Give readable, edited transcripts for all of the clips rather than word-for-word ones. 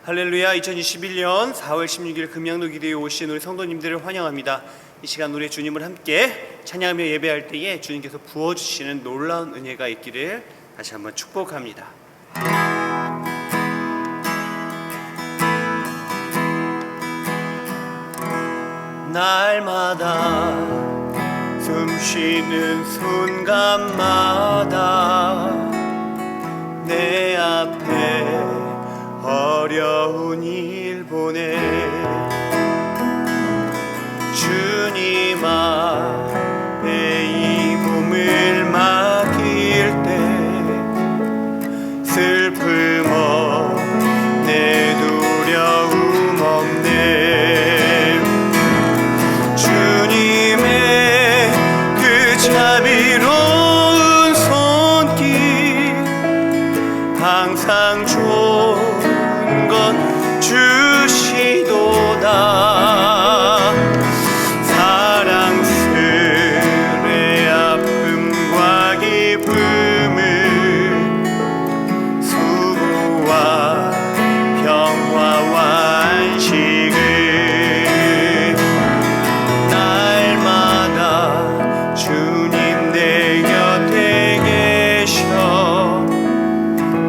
할렐루야. 2021년 4월 16일 금양로 기도에 오신 우리 성도님들을 환영합니다. 이 시간 우리 주님을 함께 찬양하며 예배할 때에 주님께서 부어주시는 놀라운 은혜가 있기를 다시 한번 축복합니다. 날마다 숨쉬는 순간마다 내 앞에 어려운 일 보내 주님 앞에 이 몸을 맡길 때 슬픔 없네 두려움 없네 주님의 그 자비로운 손길 항상 좋은 것 주시도다 사랑스레 아픔과 기쁨을 수고와 평화와 안식을 날마다 주님 내 곁에 계셔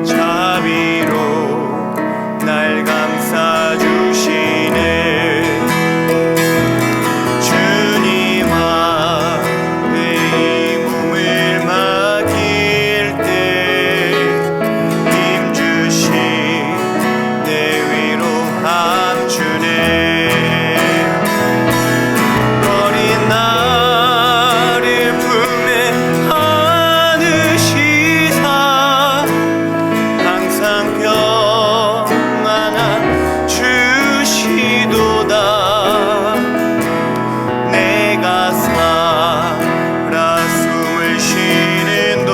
자비로 날 감싸주시네 주님 앞에 이 몸을 맡길 때 힘주신 내 위로 함주네 어린 나를 품에 안으시사 항상 평안함 주시도다 내가 살아 숨을 쉬는 동안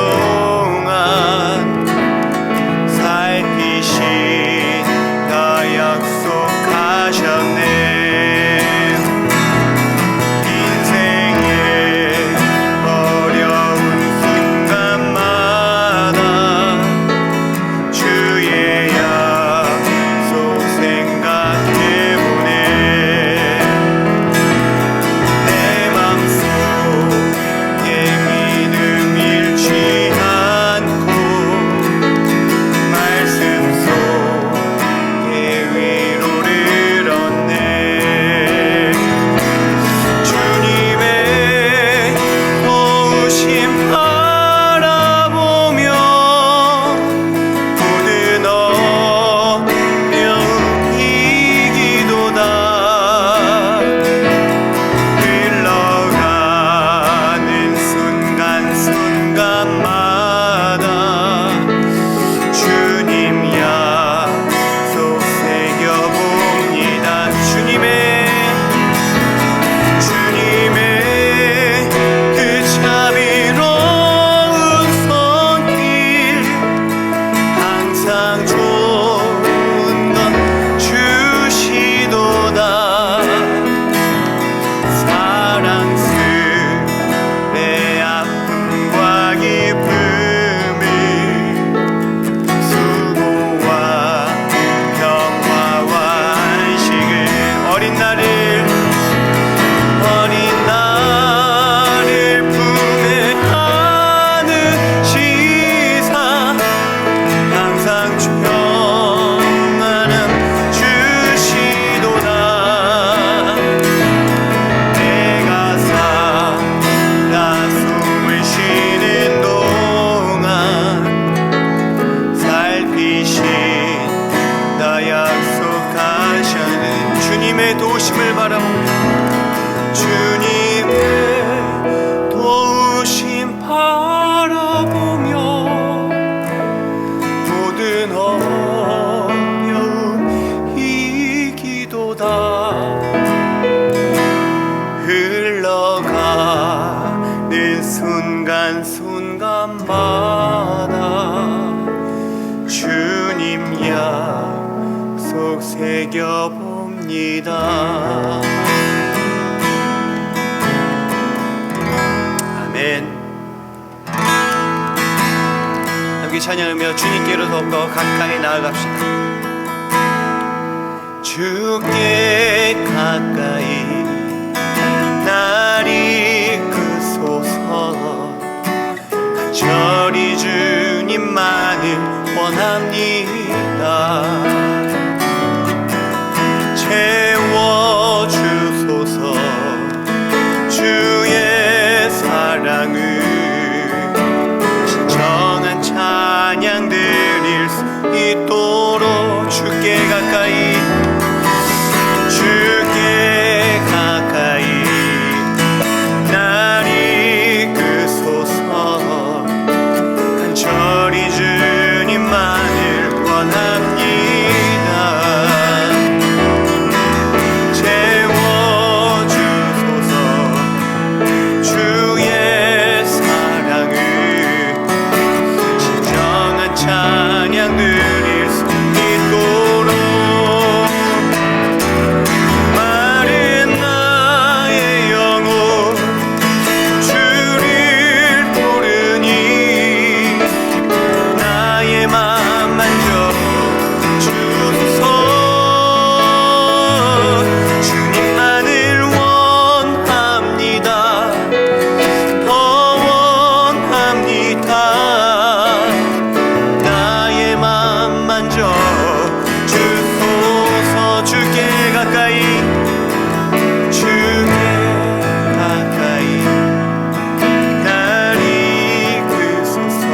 살피신다 약속하셨네 인생의 어려운 순간마다 주의 약속 생각해보네 내 맘속에 믿음 잃지 않고 말씀 속에 위로를 얻네 주님의 도우심 바라보며 모든 어려움 이기도다 흘러가는 순간순간마다 주님 약속 새겨봅니다 주님의 그 자비로운 손길 항상 좋은 것 주시도다 사랑스레 아픔과 기쁨을 수고와 평화와 안식을 어린 나를 품에 안으시사 항상 평안함 주시도다 내가 살아 숨을 쉬는 동안 살피신다 약속하시는 주님의 도우심을 바라보며 주님의 도우심 바라보며 모든 어려움 이기도다 흘러가는 순간순간마다 주님 약속 새겨봅니다 아멘. 함께 찬양하며 주님께로 더욱더 가까이 나아갑시다. 주께 가까이 날 이끄소서. 간절히 주님만을 원합니다. 채워주소서. 주의 사랑을 진정한 찬양 드릴 수 있도록 주께 가까이, 주께 가까이 날 이끄소서. 간절히 주님만을 원합니다. 채워주소서. 주의 사랑을 진정한 찬양 드릴 수 있도록. 마른 나의 영혼 주를 부르니 나의 맘 만져 주소서. 주님만을 원합니다. 더 원합니다. 나의 맘 만져 주소서. 주께 가까이, 주께 가까이 날 이끄소서.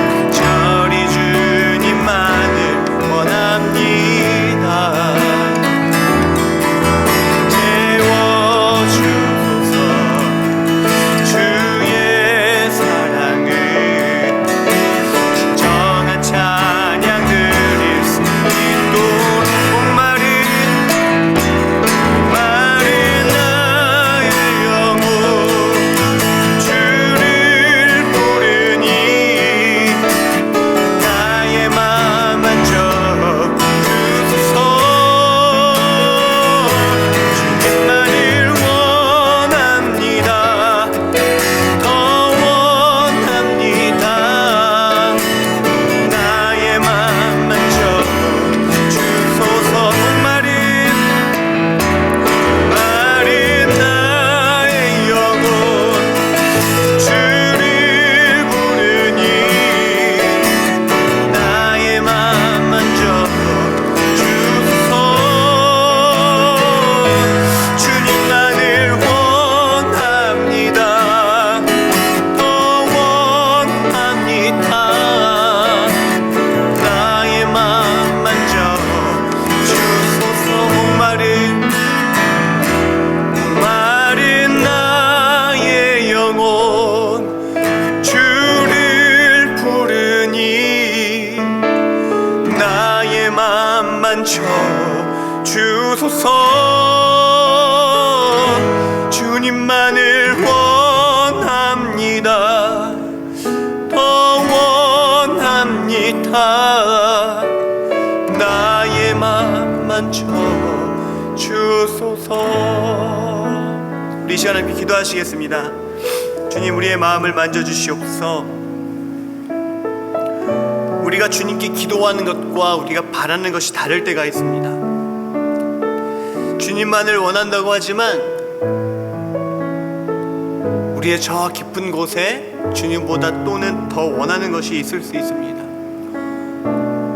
간절히 주님만을 원합니다. 채워주소서. 주의 사랑을 진정한 찬양 드릴 수 있도록. 마른 나의 영혼 주를 부르니 나의 맘 만져 주소서. 주님만을 원합니다. 더 원합니다. 나의 맘 만져 주소서. 마른 나의 영혼 주를 부르니 나의 맘 만져 주소서. 주님만을 원합니다. 더 원합니다. 나의 맘 만져 주소서. 마른 나의 영혼 주를 부르니 나의 맘 만져 주소서. 주님만을 원합니다. 더 원합니다. 나의 맘 만져 주소서. 우리 이 시간 함께 기도하시겠습니다. 주님, 우리의 마음을 만져주시옵소서. 우리가 주님께 기도하는 것과 우리가 바라는 것이 다를 때가 있습니다. 주님만을 원한다고 하지만 우리의 저 깊은 곳에 주님보다 또는 더 원하는 것이 있을 수 있습니다.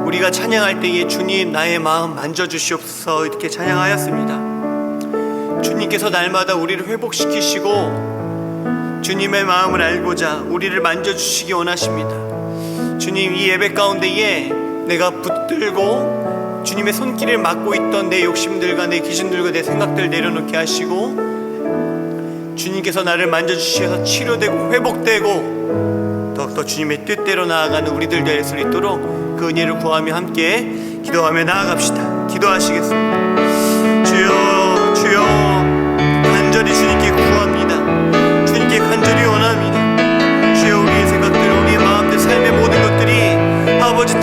우리가 찬양할 때에 주님 나의 마음 만져주시옵소서 이렇게 찬양하였습니다. 주님께서 날마다 우리를 회복시키시고 주님의 마음을 알고자 우리를 만져주시기 원하십니다. 주님, 이 예배 가운데에 내가 붙들고 주님의 손길을 맡고 있던 내 욕심들과 내 기준들과 내 생각들 내려놓게 하시고 주님께서 나를 만져주셔서 치료되고 회복되고 더욱더 주님의 뜻대로 나아가는 우리들 될 수 있도록 그 은혜를 구하며 함께 기도하며 나아갑시다. 기도하시겠습니다. 주여, 주여, 간절히 주님께 구합니다. 주님께 간절히 원합니다. 주여, 우리의 생각들, 우리의 마음들, 삶의 모든 것들이 아버지 이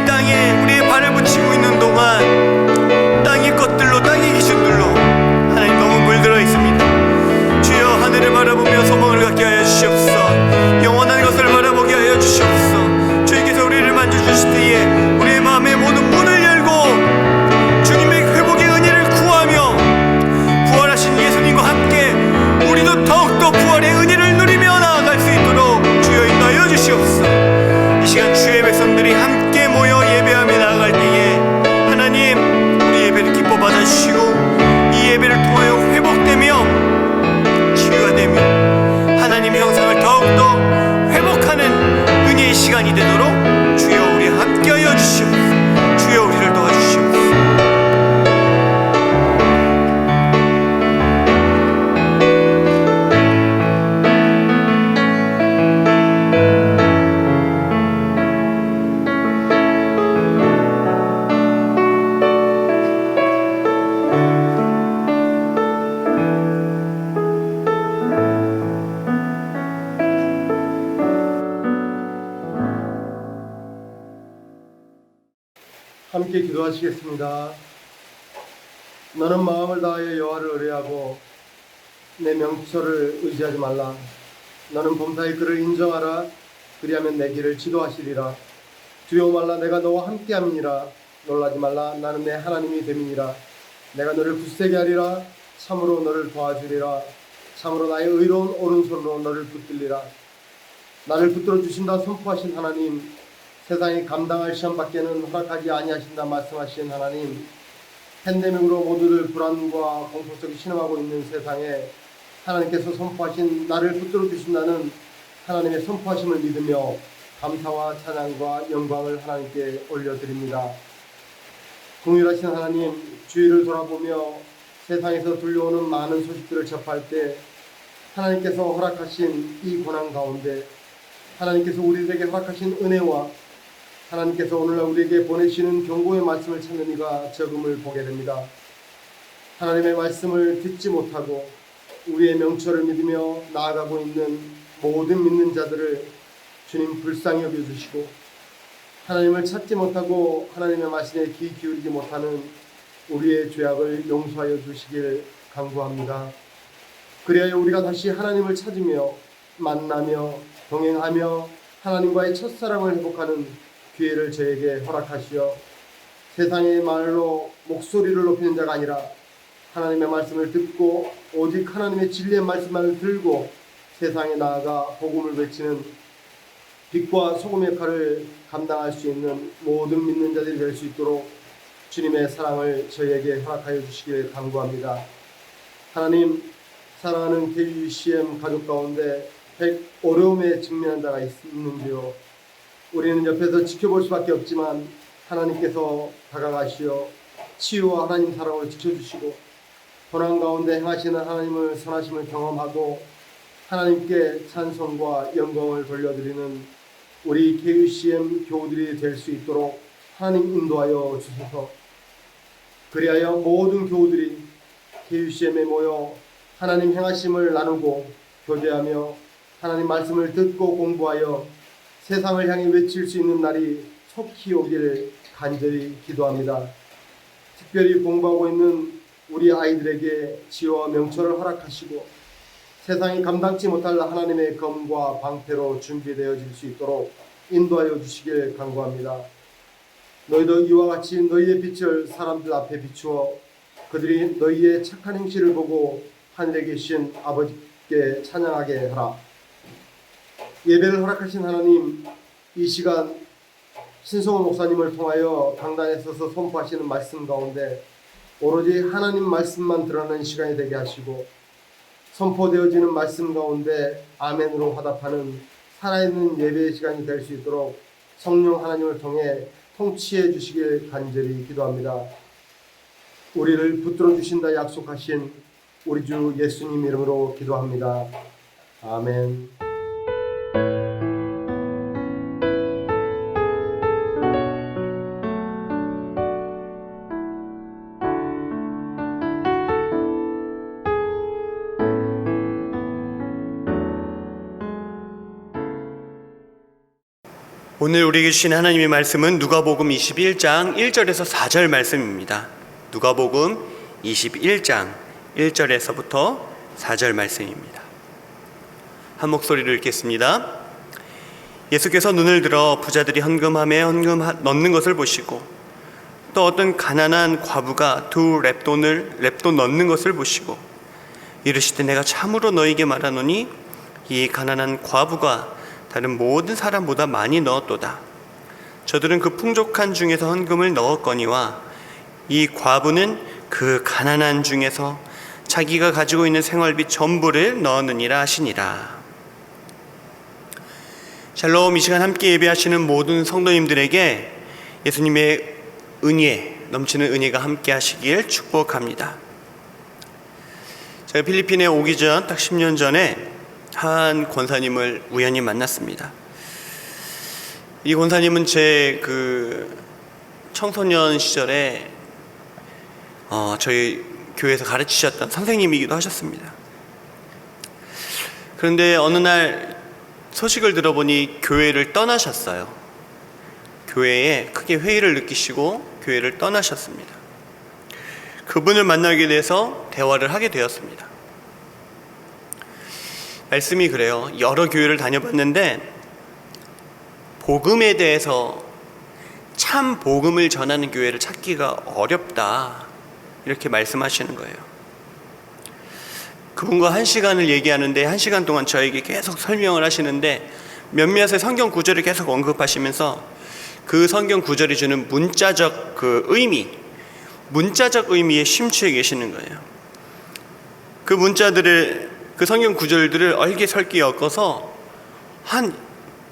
땅에 우리의 발을 붙이고 있는 동안 땅의 것들로, 땅의 기준들로 하나님 너무 물들어 있습니다. 주여, 하늘을 바라보며 소망을 갖게 하여 주시옵소서. 영원한 것을 바라보게 하여 주시옵소서. 주님께서 우리를 만져주실 때에 우리의 마음의 모든 문을 열고 함께 기도하시겠습니다. 너는 마음을 다하여 여호와를 의뢰하고 내 명철을 의지하지 말라. 너는 범사의 그를 인정하라. 그리하면 내 길을 지도하시리라. 두려워 말라. 내가 너와 함께함이니라. 놀라지 말라. 나는 내 하나님이 됨이니라. 내가 너를 굳세게 하리라. 참으로 너를 도와주리라. 참으로 나의 의로운 오른손으로 너를 붙들리라. 나를 붙들어 주신다 선포하신 하나님, 세상이 감당할 시험밖에는 허락하지 아니하신다 말씀하신 하나님, 팬데믹으로 모두들 불안과 공포 속에 신음하고 있는 세상에 하나님께서 선포하신 나를 붙들어 주신다는 하나님의 선포하심을 믿으며 감사와 찬양과 영광을 하나님께 올려드립니다. 긍휼하신 하나님, 주위를 돌아보며 세상에서 들려오는 많은 소식들을 접할 때 하나님께서 허락하신 이 고난 가운데 하나님께서 우리에게 허락하신 은혜와 하나님께서 오늘날 우리에게 보내시는 경고의 말씀을 찾는 이가 적음을 보게 됩니다. 하나님의 말씀을 듣지 못하고 우리의 명철을 믿으며 나아가고 있는 모든 믿는 자들을 주님 불쌍히 여겨주시고, 하나님을 찾지 못하고 하나님의 말씀에 귀 기울이지 못하는 우리의 죄악을 용서하여 주시길 간구합니다. 그리하여 우리가 다시 하나님을 찾으며 만나며 동행하며 하나님과의 첫사랑을 회복하는 기회를 저에게 허락하시어 세상의 말로 목소리를 높이는 자가 아니라 하나님의 말씀을 듣고 오직 하나님의 진리의 말씀만을 들고 세상에 나아가 복음을 외치는 빛과 소금의 역할을 감당할 수 있는 모든 믿는 자들이 될 수 있도록 주님의 사랑을 저희에게 허락하여 주시길 간구합니다. 하나님, 사랑하는 KUCM 가족 가운데 어려움에 직면한 자가 있는지요. 우리는 옆에서 지켜볼 수밖에 없지만 하나님께서 다가가시어 치유와 하나님 사랑으로 지켜주시고 고난 가운데 행하시는 하나님을 선하심을 경험하고 하나님께 찬송과 영광을 돌려드리는 우리 KUCM 교우들이 될 수 있도록 하나님 인도하여 주소서. 그리하여 모든 교우들이 KUCM에 모여 하나님 행하심을 나누고 교제하며 하나님 말씀을 듣고 공부하여 세상을 향해 외칠 수 있는 날이 속히 오기를 간절히 기도합니다. 특별히 공부하고 있는 우리 아이들에게 지혜와 명철을 허락하시고 세상이 감당치 못할 하나님의 검과 방패로 준비되어질 수 있도록 인도하여 주시길 간구합니다. 너희도 이와 같이 너희의 빛을 사람들 앞에 비추어 그들이 너희의 착한 행실을 보고 하늘에 계신 아버지께 찬양하게 하라. 예배를 허락하신 하나님, 이 시간 신성원 목사님을 통하여 강단에 서서 선포하시는 말씀 가운데 오로지 하나님 말씀만 드러나는 시간이 되게 하시고 선포되어지는 말씀 가운데 아멘으로 화답하는 살아있는 예배의 시간이 될 수 있도록 성령 하나님을 통해 통치해 주시길 간절히 기도합니다. 우리를 붙들어 주신다 약속하신 우리 주 예수님 이름으로 기도합니다. 아멘. 오늘 우리에게 주신 하나님의 말씀은 누가복음 21장 1절에서 4절 말씀입니다. 누가복음 21장 1절에서부터 4절 말씀입니다. 한 목소리로 읽겠습니다. 예수께서 눈을 들어 부자들이 헌금함에 헌금 넣는 것을 보시고 또 어떤 가난한 과부가 두 렙돈 넣는 것을 보시고 이르시되 내가 참으로 너희에게 말하노니 이 가난한 과부가 다른 모든 사람보다 많이 넣었도다. 저들은 그 풍족한 중에서 헌금을 넣었거니와 이 과부는 그 가난한 중에서 자기가 가지고 있는 생활비 전부를 넣었느니라 하시니라. 샬롬. 이 시간 함께 예배하시는 모든 성도님들에게 예수님의 은혜, 넘치는 은혜가 함께 하시길 축복합니다. 제가 필리핀에 오기 전 딱 10년 전에 한 권사님을 우연히 만났습니다. 이 권사님은 제 청소년 시절에 저희 교회에서 가르치셨던 선생님이기도 하셨습니다. 그런데 어느 날 소식을 들어보니 교회를 떠나셨어요. 교회에 크게 회의를 느끼시고 교회를 떠나셨습니다. 그분을 만나게 돼서 대화를 하게 되었습니다. 말씀이 그래요. 여러 교회를 다녀봤는데 복음에 대해서 참 복음을 전하는 교회를 찾기가 어렵다, 이렇게 말씀하시는 거예요. 그분과 1시간을 얘기하는데 1시간 동안 저에게 계속 설명을 하시는데 몇몇의 성경 구절을 계속 언급하시면서 그 성경 구절이 주는 문자적 문자적 의미에 심취해 계시는 거예요. 그 성경 구절들을 얼기설기 엮어서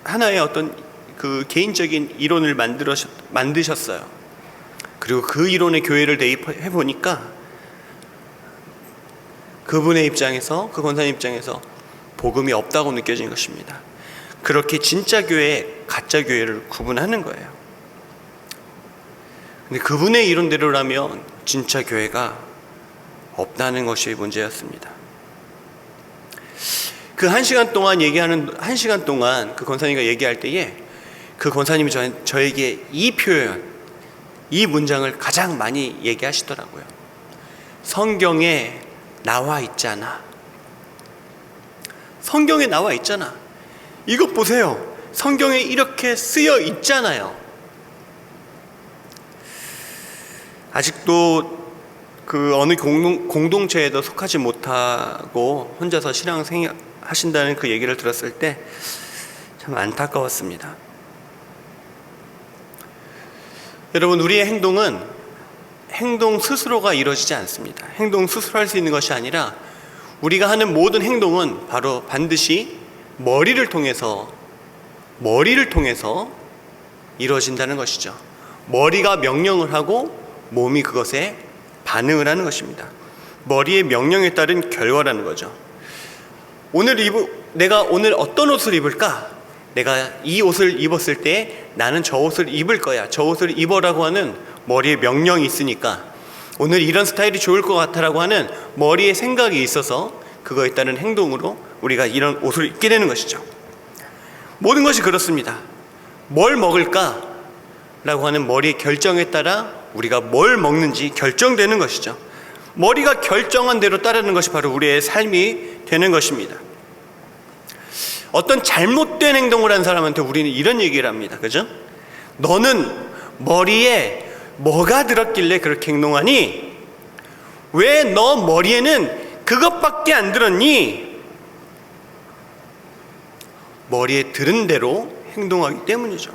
하나의 어떤 그 개인적인 이론을 만드셨어요. 그리고 그 이론의 교회를 대입해 보니까 그분의 입장에서, 그 권사님 입장에서 복음이 없다고 느껴진 것입니다. 그렇게 진짜 교회, 가짜 교회를 구분하는 거예요. 근데 그분의 이론대로라면 진짜 교회가 없다는 것이 문제였습니다. 그 1시간 동안 그 권사님과 얘기할 때에 그 권사님이 저에게 이 표현, 이 문장을 가장 많이 얘기하시더라고요. 성경에 나와 있잖아. 성경에 나와 있잖아. 이것 보세요. 성경에 이렇게 쓰여 있잖아요. 아직도 그 어느 공동체에도 속하지 못하고 혼자서 신앙생활하신다는 그 얘기를 들었을 때 참 안타까웠습니다. 여러분, 우리의 행동은 행동 스스로가 이루어지지 않습니다. 행동 스스로 할 수 있는 것이 아니라 우리가 하는 모든 행동은 바로 반드시 머리를 통해서 이루어진다는 것이죠. 머리가 명령을 하고 몸이 그것에 반응을 하는 것입니다. 머리의 명령에 따른 결과라는 거죠. 내가 오늘 어떤 옷을 입을까? 내가 이 옷을 입었을 때 나는 저 옷을 입을 거야. 저 옷을 입어라고 하는 머리의 명령이 있으니까, 오늘 이런 스타일이 좋을 것 같아라고 하는 머리의 생각이 있어서 그거에 따른 행동으로 우리가 이런 옷을 입게 되는 것이죠. 모든 것이 그렇습니다. 뭘 먹을까? 라고 하는 머리의 결정에 따라 우리가 뭘 먹는지 결정되는 것이죠. 머리가 결정한 대로 따르는 것이 바로 우리의 삶이 되는 것입니다. 어떤 잘못된 행동을 한 사람한테 우리는 이런 얘기를 합니다. 그죠? 너는 머리에 뭐가 들었길래 그렇게 행동하니? 왜 너 머리에는 그것밖에 안 들었니? 머리에 들은 대로 행동하기 때문이죠.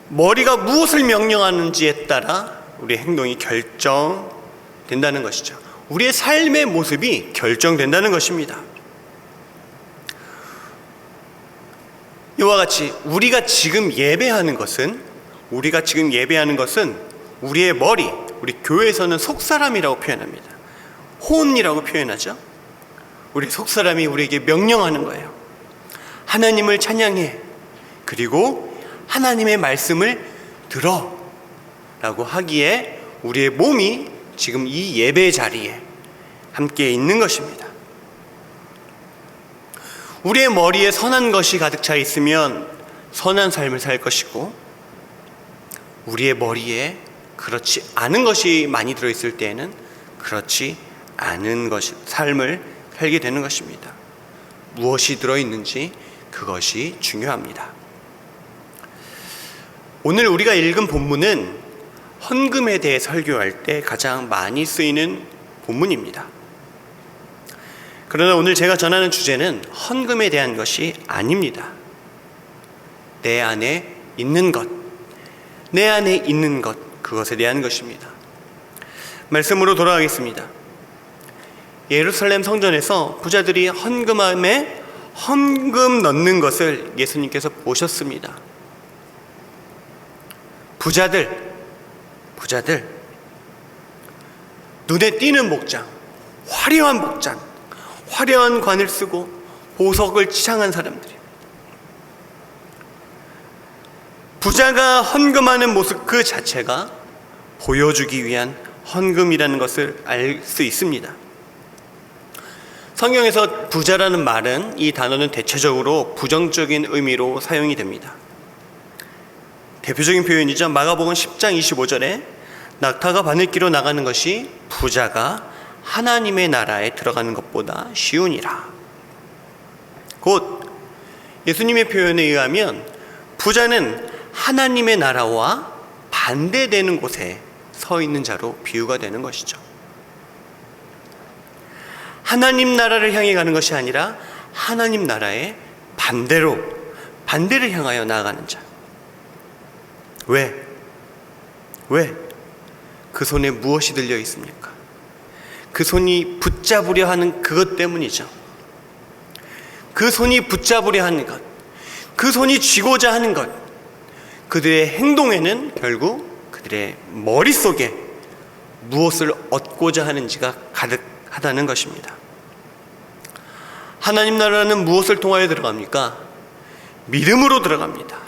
머리가 무엇을 명령하는지에 따라 우리의 행동이 결정된다는 것이죠. 우리의 삶의 모습이 결정된다는 것입니다. 이와 같이 우리가 지금 예배하는 것은 우리의 머리, 우리 교회에서는 속사람이라고 표현합니다. 혼이라고 표현하죠. 우리 속사람이 우리에게 명령하는 거예요. 하나님을 찬양해, 그리고 하나님의 말씀을 들어 라고 하기에 우리의 몸이 지금 이 예배 자리에 함께 있는 것입니다. 우리의 머리에 선한 것이 가득 차 있으면 선한 삶을 살 것이고, 우리의 머리에 그렇지 않은 것이 많이 들어있을 때에는 그렇지 않은 삶을 살게 되는 것입니다. 무엇이 들어있는지 그것이 중요합니다. 오늘 우리가 읽은 본문은 헌금에 대해 설교할 때 가장 많이 쓰이는 본문입니다. 그러나 오늘 제가 전하는 주제는 헌금에 대한 것이 아닙니다. 내 안에 있는 것, 그것에 대한 것입니다. 말씀으로 돌아가겠습니다. 예루살렘 성전에서 부자들이 헌금함에 헌금 넣는 것을 예수님께서 보셨습니다. 부자들, 눈에 띄는 복장, 화려한 관을 쓰고 보석을 치장한 사람들이, 부자가 헌금하는 모습 그 자체가 보여주기 위한 헌금이라는 것을 알 수 있습니다. 성경에서 부자라는 말은, 이 단어는 대체적으로 부정적인 의미로 사용이 됩니다. 대표적인 표현이죠. 마가복음 10장 25절에 낙타가 바늘기로 나가는 것이 부자가 하나님의 나라에 들어가는 것보다 쉬우니라. 곧 예수님의 표현에 의하면 부자는 하나님의 나라와 반대되는 곳에 서 있는 자로 비유가 되는 것이죠. 하나님 나라를 향해 가는 것이 아니라 하나님 나라의 반대를 향하여 나아가는 자. 왜? 그 손에 무엇이 들려 있습니까? 그 손이 붙잡으려 하는 그것 때문이죠. 그 손이 붙잡으려 하는 것, 그 손이 쥐고자 하는 것, 그들의 행동에는 결국 그들의 머릿속에 무엇을 얻고자 하는지가 가득하다는 것입니다. 하나님 나라는 무엇을 통하여 들어갑니까? 믿음으로 들어갑니다.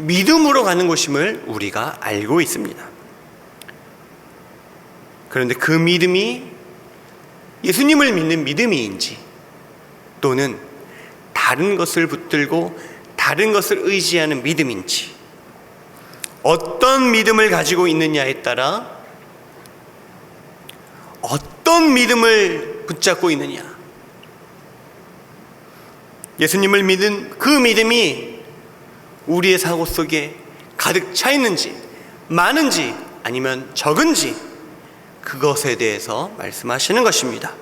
믿음으로 가는 곳임을 우리가 알고 있습니다. 그런데 그 믿음이 예수님을 믿는 믿음인지 또는 다른 것을 붙들고 다른 것을 의지하는 믿음인지, 어떤 믿음을 가지고 있느냐에 따라 어떤 믿음을 붙잡고 있느냐, 예수님을 믿은 그 믿음이 우리의 사고 속에 가득 차 있는지, 많은지 아니면 적은지, 그것에 대해서 말씀하시는 것입니다.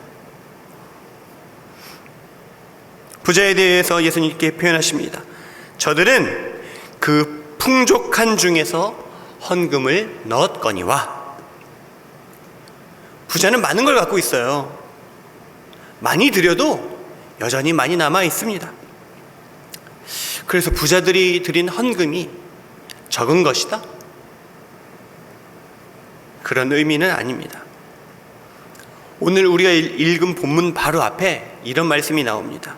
부자에 대해서 예수님께 표현하십니다. 저들은 그 풍족한 중에서 헌금을 넣었거니와. 부자는 많은 걸 갖고 있어요. 많이 드려도 여전히 많이 남아 있습니다. 그래서 부자들이 드린 헌금이 적은 것이다? 그런 의미는 아닙니다. 오늘 우리가 읽은 본문 바로 앞에 이런 말씀이 나옵니다.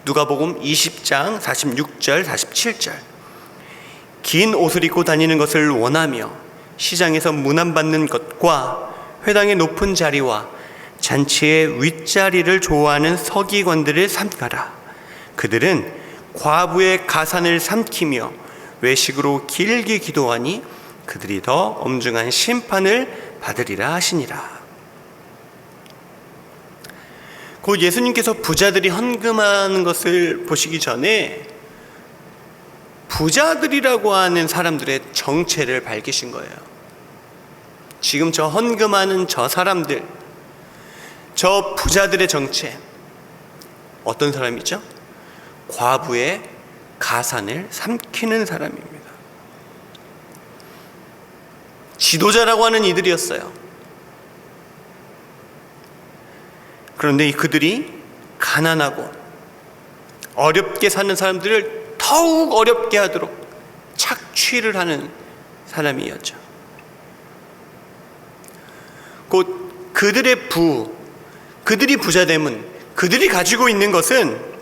누가복음 20장 46절 47절. 긴 옷을 입고 다니는 것을 원하며 시장에서 문안받는 것과 회당의 높은 자리와 잔치의 윗자리를 좋아하는 서기관들을 삼가라. 그들은 과부의 가산을 삼키며 외식으로 길게 기도하니 그들이 더 엄중한 심판을 받으리라 하시니라. 곧 예수님께서 부자들이 헌금하는 것을 보시기 전에 부자들이라고 하는 사람들의 정체를 밝히신 거예요. 지금 저 헌금하는 저 사람들, 저 부자들의 정체, 어떤 사람이죠? 과부의 가산을 삼키는 사람입니다. 지도자라고 하는 이들이었어요. 그런데 그들이 가난하고 어렵게 사는 사람들을 더욱 어렵게 하도록 착취를 하는 사람이었죠. 곧 그들이 부자됨은, 그들이 가지고 있는 것은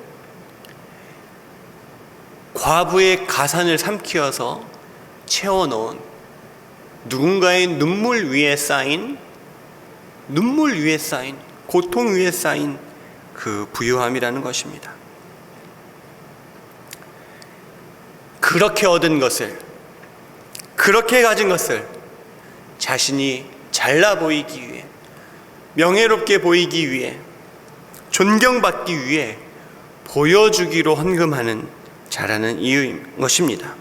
과부의 가산을 삼키어서 채워놓은 누군가의 눈물 위에 쌓인, 고통 위에 쌓인 그 부유함이라는 것입니다. 그렇게 얻은 것을, 그렇게 가진 것을 자신이 잘나 보이기 위해, 명예롭게 보이기 위해, 존경받기 위해 보여주기로 헌금하는 자라는 이유인 것입니다.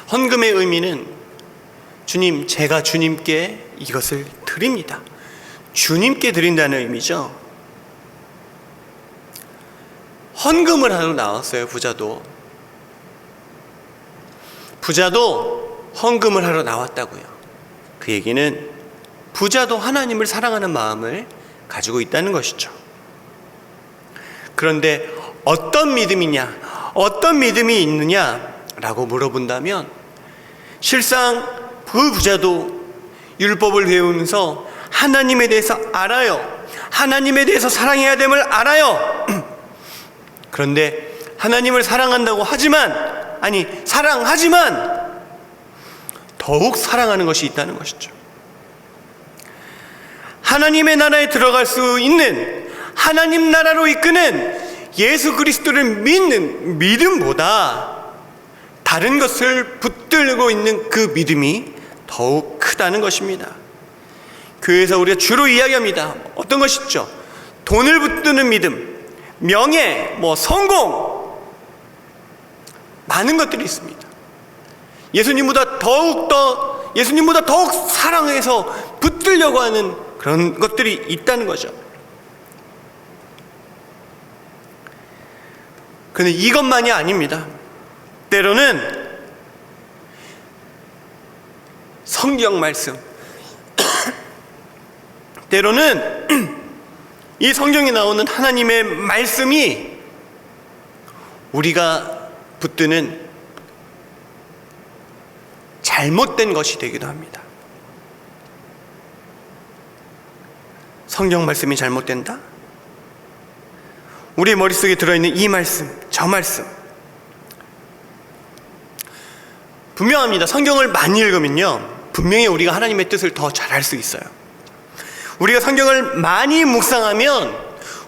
헌금의 의미는 주님, 제가 주님께 이것을 드립니다. 주님께 드린다는 의미죠. 헌금을 하러 나왔어요. 부자도 헌금을 하러 나왔다고요. 그 얘기는 부자도 하나님을 사랑하는 마음을 가지고 있다는 것이죠. 그런데 어떤 믿음이냐, 어떤 믿음이 있느냐라고 물어본다면 실상 그 부자도 율법을 배우면서 하나님에 대해서 알아요. 하나님에 대해서 사랑해야 됨을 알아요. 그런데 하나님을 사랑한다고 사랑하지만 더욱 사랑하는 것이 있다는 것이죠. 하나님의 나라에 들어갈 수 있는, 하나님 나라로 이끄는 예수 그리스도를 믿는 믿음보다 다른 것을 붙들고 있는 그 믿음이 더욱 크다는 것입니다. 교회에서 우리가 주로 이야기합니다. 어떤 것이죠? 돈을 붙드는 믿음, 명예, 성공, 많은 것들이 있습니다. 예수님보다 더욱 사랑해서 붙들려고 하는 그런 것들이 있다는 거죠. 그런데 이것만이 아닙니다. 때로는 성경 말씀, 때로는 이 성경에 나오는 하나님의 말씀이 우리가 붙드는 잘못된 것이 되기도 합니다. 성경 말씀이 잘못된다? 우리 머릿속에 들어있는 이 말씀, 저 말씀, 분명합니다. 성경을 많이 읽으면요, 분명히 우리가 하나님의 뜻을 더 잘 알 수 있어요. 우리가 성경을 많이 묵상하면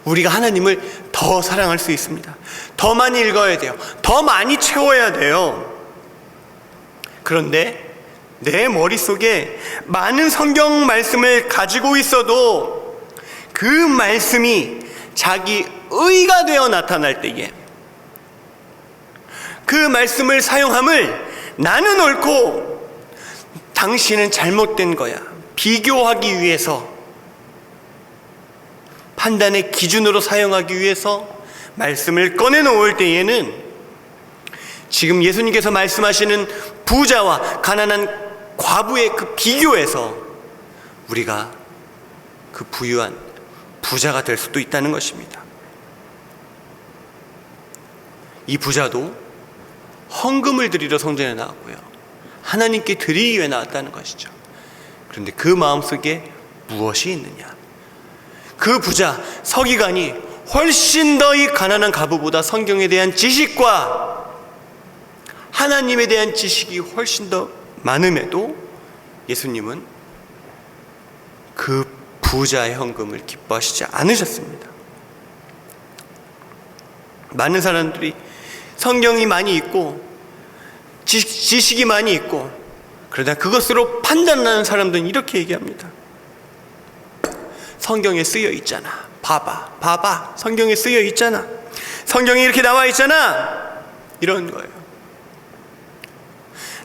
우리가 하나님을 더 사랑할 수 있습니다. 더 많이 읽어야 돼요. 더 많이 채워야 돼요. 그런데 내 머릿속에 많은 성경 말씀을 가지고 있어도 그 말씀이 자기 의가 되어 나타날 때에 그 말씀을 사용함을 나는 옳고 당신은 잘못된 거야 비교하기 위해서, 판단의 기준으로 사용하기 위해서 말씀을 꺼내놓을 때에는 지금 예수님께서 말씀하시는 부자와 가난한 과부의 그 비교에서 우리가 그 부유한 부자가 될 수도 있다는 것입니다. 이 부자도 헌금을 드리러 성전에 나왔고요, 하나님께 드리기 위해 나왔다는 것이죠. 그런데 그 마음속에 무엇이 있느냐? 그 부자 서기관이 훨씬 더 이 가난한 과부보다 성경에 대한 지식과 하나님에 대한 지식이 훨씬 더 많음에도 예수님은 그 부자의 헌금을 기뻐하시지 않으셨습니다. 많은 사람들이 성경이 많이 있고 지식이 많이 있고, 그러다 그것으로 판단하는 사람들은 이렇게 얘기합니다. 성경에 쓰여 있잖아. 봐봐. 성경에 쓰여 있잖아. 성경에 이렇게 나와 있잖아. 이런 거예요.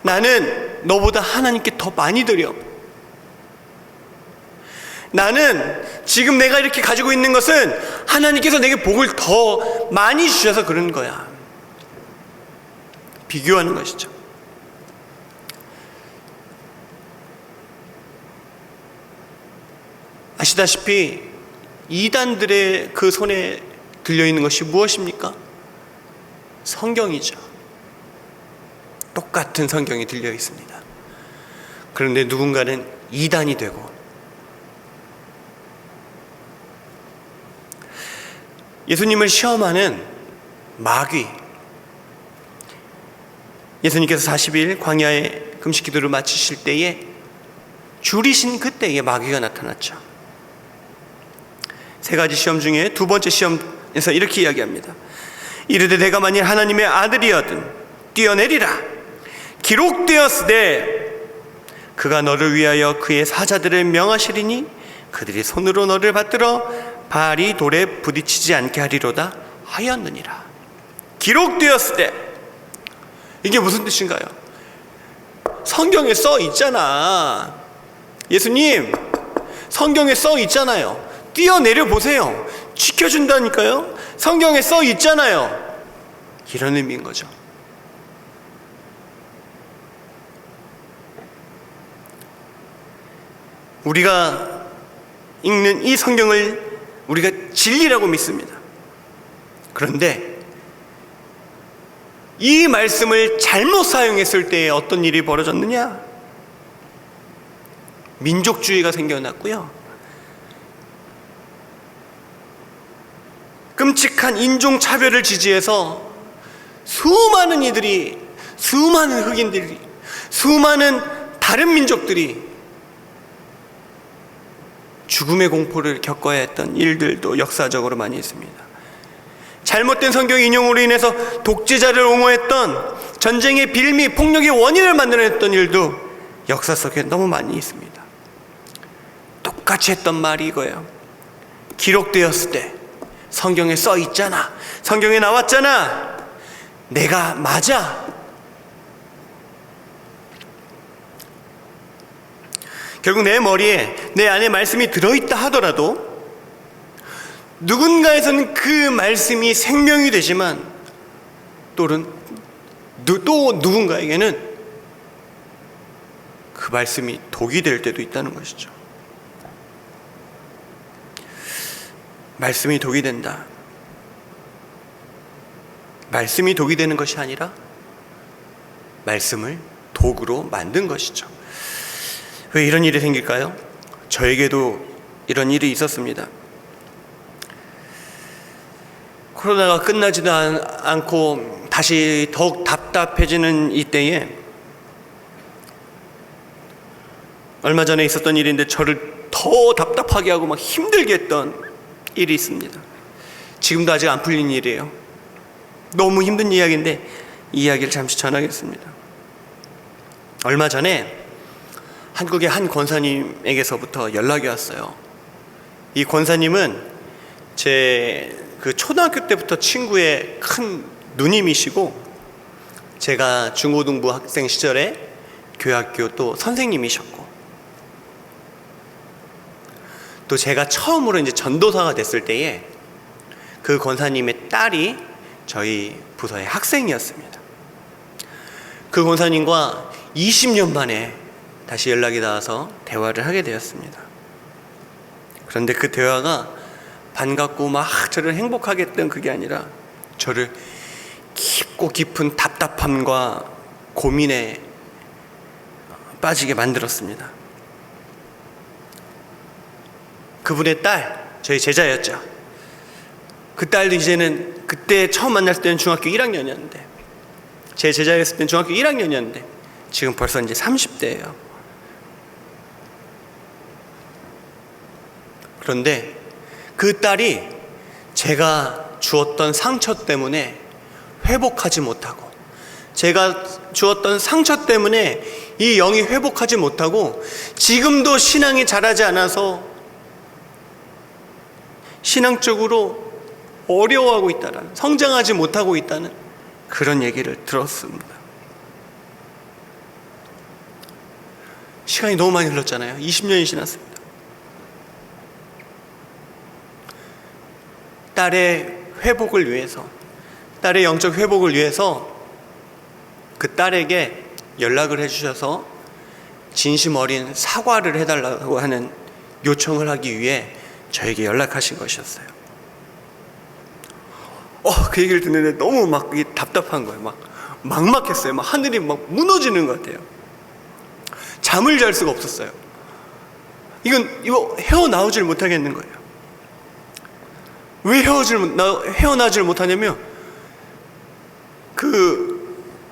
나는 너보다 하나님께 더 많이 드려. 나는 지금 내가 이렇게 가지고 있는 것은 하나님께서 내게 복을 더 많이 주셔서 그런 거야. 비교하는 것이죠. 아시다시피 이단들의 그 손에 들려있는 것이 무엇입니까? 성경이죠. 똑같은 성경이 들려 있습니다. 그런데 누군가는 이단이 되고, 예수님을 시험하는 마귀, 예수님께서 40일 광야의 금식 기도를 마치실 때에 줄이신 그때에 마귀가 나타났죠. 세 가지 시험 중에 두 번째 시험에서 이렇게 이야기합니다. 이르되 내가 만일 하나님의 아들이거든 뛰어내리라. 기록되었으되 그가 너를 위하여 그의 사자들을 명하시리니 그들이 손으로 너를 받들어 발이 돌에 부딪히지 않게 하리로다 하였느니라. 기록되었으되, 이게 무슨 뜻인가요? 성경에 써 있잖아. 예수님, 성경에 써 있잖아요. 뛰어내려 보세요. 지켜준다니까요. 성경에 써 있잖아요. 이런 의미인 거죠. 우리가 읽는 이 성경을 우리가 진리라고 믿습니다. 그런데 이 말씀을 잘못 사용했을 때에 어떤 일이 벌어졌느냐? 민족주의가 생겨났고요, 끔찍한 인종차별을 지지해서 수많은 이들이, 수많은 흑인들이, 수많은 다른 민족들이 죽음의 공포를 겪어야 했던 일들도 역사적으로 많이 있습니다. 잘못된 성경 인용으로 인해서 독재자를 옹호했던, 전쟁의 빌미, 폭력의 원인을 만들어냈던 일도 역사 속에 너무 많이 있습니다. 똑같이 했던 말이 이거예요. 기록되었을 때 성경에 써 있잖아, 성경에 나왔잖아, 내가 맞아. 결국 내 머리에 내 안에 말씀이 들어있다 하더라도 누군가에서는 그 말씀이 생명이 되지만 또 누군가에게는 그 말씀이 독이 될 때도 있다는 것이죠. 말씀이 독이 된다. 말씀이 독이 되는 것이 아니라 말씀을 독으로 만든 것이죠. 왜 이런 일이 생길까요? 저에게도 이런 일이 있었습니다. 코로나가 끝나지도 않고 다시 더욱 답답해지는 이때에 얼마 전에 있었던 일인데 저를 더 답답하게 하고 막 힘들게 했던 일이 있습니다. 지금도 아직 안 풀린 일이에요. 너무 힘든 이야기인데 이 이야기를 잠시 전하겠습니다. 얼마 전에 한국의 한 권사님에게서부터 연락이 왔어요. 이 권사님은 제 초등학교 때부터 친구의 큰 누님이시고, 제가 중고등부 학생 시절에 교회학교 또 선생님이셨고, 또 제가 처음으로 이제 전도사가 됐을 때에 그 권사님의 딸이 저희 부서의 학생이었습니다. 그 권사님과 20년 만에 다시 연락이 닿아서 대화를 하게 되었습니다. 그런데 그 대화가 반갑고 막 저를 행복하게 했던 그게 아니라 저를 깊고 깊은 답답함과 고민에 빠지게 만들었습니다. 그분의 딸, 저희 제자였죠. 그 딸도 이제는, 그때 처음 만났을 때는 중학교 1학년이었는데, 제 제자였을 때는 중학교 1학년이었는데 지금 벌써 이제 30대예요. 그런데 그 딸이 제가 주었던 상처 때문에 회복하지 못하고, 제가 주었던 상처 때문에 이 영이 회복하지 못하고 지금도 신앙이 자라지 않아서 신앙적으로 어려워하고 있다는, 성장하지 못하고 있다는 그런 얘기를 들었습니다. 시간이 너무 많이 흘렀잖아요. 20년이 지났습니다. 딸의 회복을 위해서, 딸의 영적 회복을 위해서 그 딸에게 연락을 해주셔서 진심 어린 사과를 해달라고 하는 요청을 하기 위해 저에게 연락하신 것이었어요. 그 얘기를 듣는데 너무 막 답답한 거예요. 막막했어요. 하늘이 막 무너지는 것 같아요. 잠을 잘 수가 없었어요. 이거 헤어나오질 못하겠는 거예요. 왜 헤어나질 못하냐면